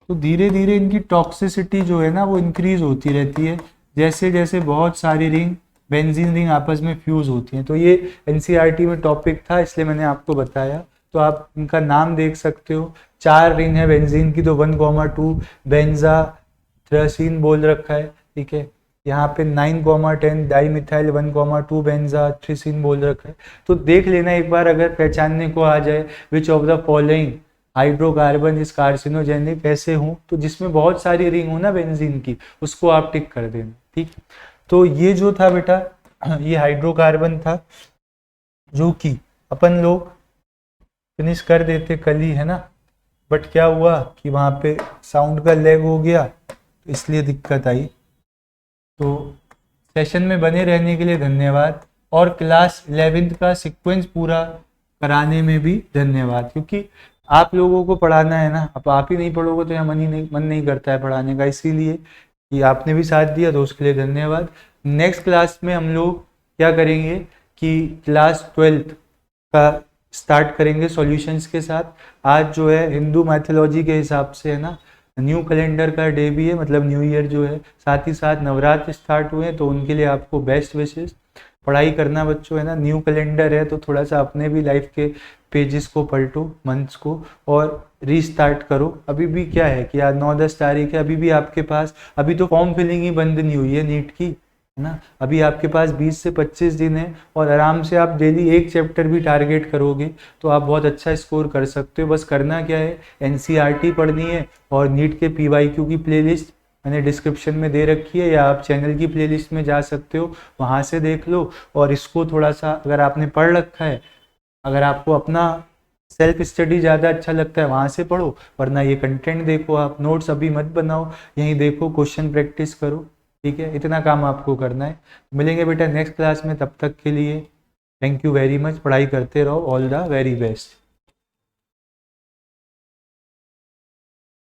तो धीरे धीरे इनकी टॉक्सिसिटी जो है ना वो इंक्रीज होती रहती है, जैसे जैसे बहुत सारी रिंग बेंजीन रिंग आपस में फ्यूज होती हैं। तो ये NCERT में टॉपिक था इसलिए मैंने आपको बताया। तो आप इनका नाम देख सकते हो, 4 रिंग है बेंजीन की, तो 1,2 बेंजा थ्रेसीन बोल रखा है। ठीक है, यहाँ पे 9,10 डाईमिथाइल 1,2 बेंजा थ्रीसीन बोल रखा है। तो देख लेना एक बार, अगर पहचानने को आ जाए विच of the following hydrocarbon is carcinogenic ऐसे हूँ, तो जिसमें बहुत सारी रिंग हो ना बेंजीन की, उसको आप टिक कर देना। ठीक, तो ये जो था बेटा ये हाइड्रोकार्बन था जो कि अपन लोग फिनिश कर देते कल ही, है ना, बट क्या हुआ कि वहाँ पे साउंड का लैग हो गया तो इसलिए दिक्कत आई। तो सेशन में बने रहने के लिए धन्यवाद, और क्लास 11th का सीक्वेंस पूरा कराने में भी धन्यवाद, क्योंकि आप लोगों को पढ़ाना है ना, अब आप ही नहीं पढ़ोगे तो यहाँ मन नहीं करता है पढ़ाने का, इसीलिए कि आपने भी साथ दिया, तो उसके लिए धन्यवाद। नेक्स्ट क्लास में हम लोग क्या करेंगे कि क्लास 12th का स्टार्ट करेंगे सॉल्यूशंस के साथ। आज जो है हिंदू मैथोलॉजी के हिसाब से है ना, न्यू कैलेंडर का डे भी है, मतलब न्यू ईयर जो है, साथ ही साथ नवरात्र स्टार्ट हुए हैं, तो उनके लिए आपको बेस्ट विशेष। पढ़ाई करना बच्चों है ना, न्यू कैलेंडर है तो थोड़ा सा अपने भी लाइफ के पेजेस को पलटो, मंथ्स को, और रीस्टार्ट करो। अभी भी क्या है कि आज 9-10 तारीख है, अभी भी आपके पास, अभी तो फॉर्म फिलिंग ही बंद नहीं हुई है नीट की, है ना। अभी आपके पास 20 से 25 दिन है, और आराम से आप डेली एक चैप्टर भी टारगेट करोगे तो आप बहुत अच्छा स्कोर कर सकते हो। बस करना क्या है, एनसीईआरटी पढ़नी है, और नीट के पीवाईक्यू की प्लेलिस्ट मैंने डिस्क्रिप्शन में दे रखी है, या आप चैनल की प्लेलिस्ट में जा सकते हो, वहाँ से देख लो। और इसको थोड़ा सा अगर आपने पढ़ रखा है, अगर आपको अपना सेल्फ स्टडी ज़्यादा अच्छा लगता है वहाँ से पढ़ो, वरना ये कंटेंट देखो। आप नोट्स अभी मत बनाओ, यहीं देखो, क्वेश्चन प्रैक्टिस करो, ठीक है। इतना काम आपको करना है। मिलेंगे बेटा नेक्स्ट क्लास में, तब तक के लिए थैंक यू वेरी मच। पढ़ाई करते रहो, ऑल द वेरी बेस्ट।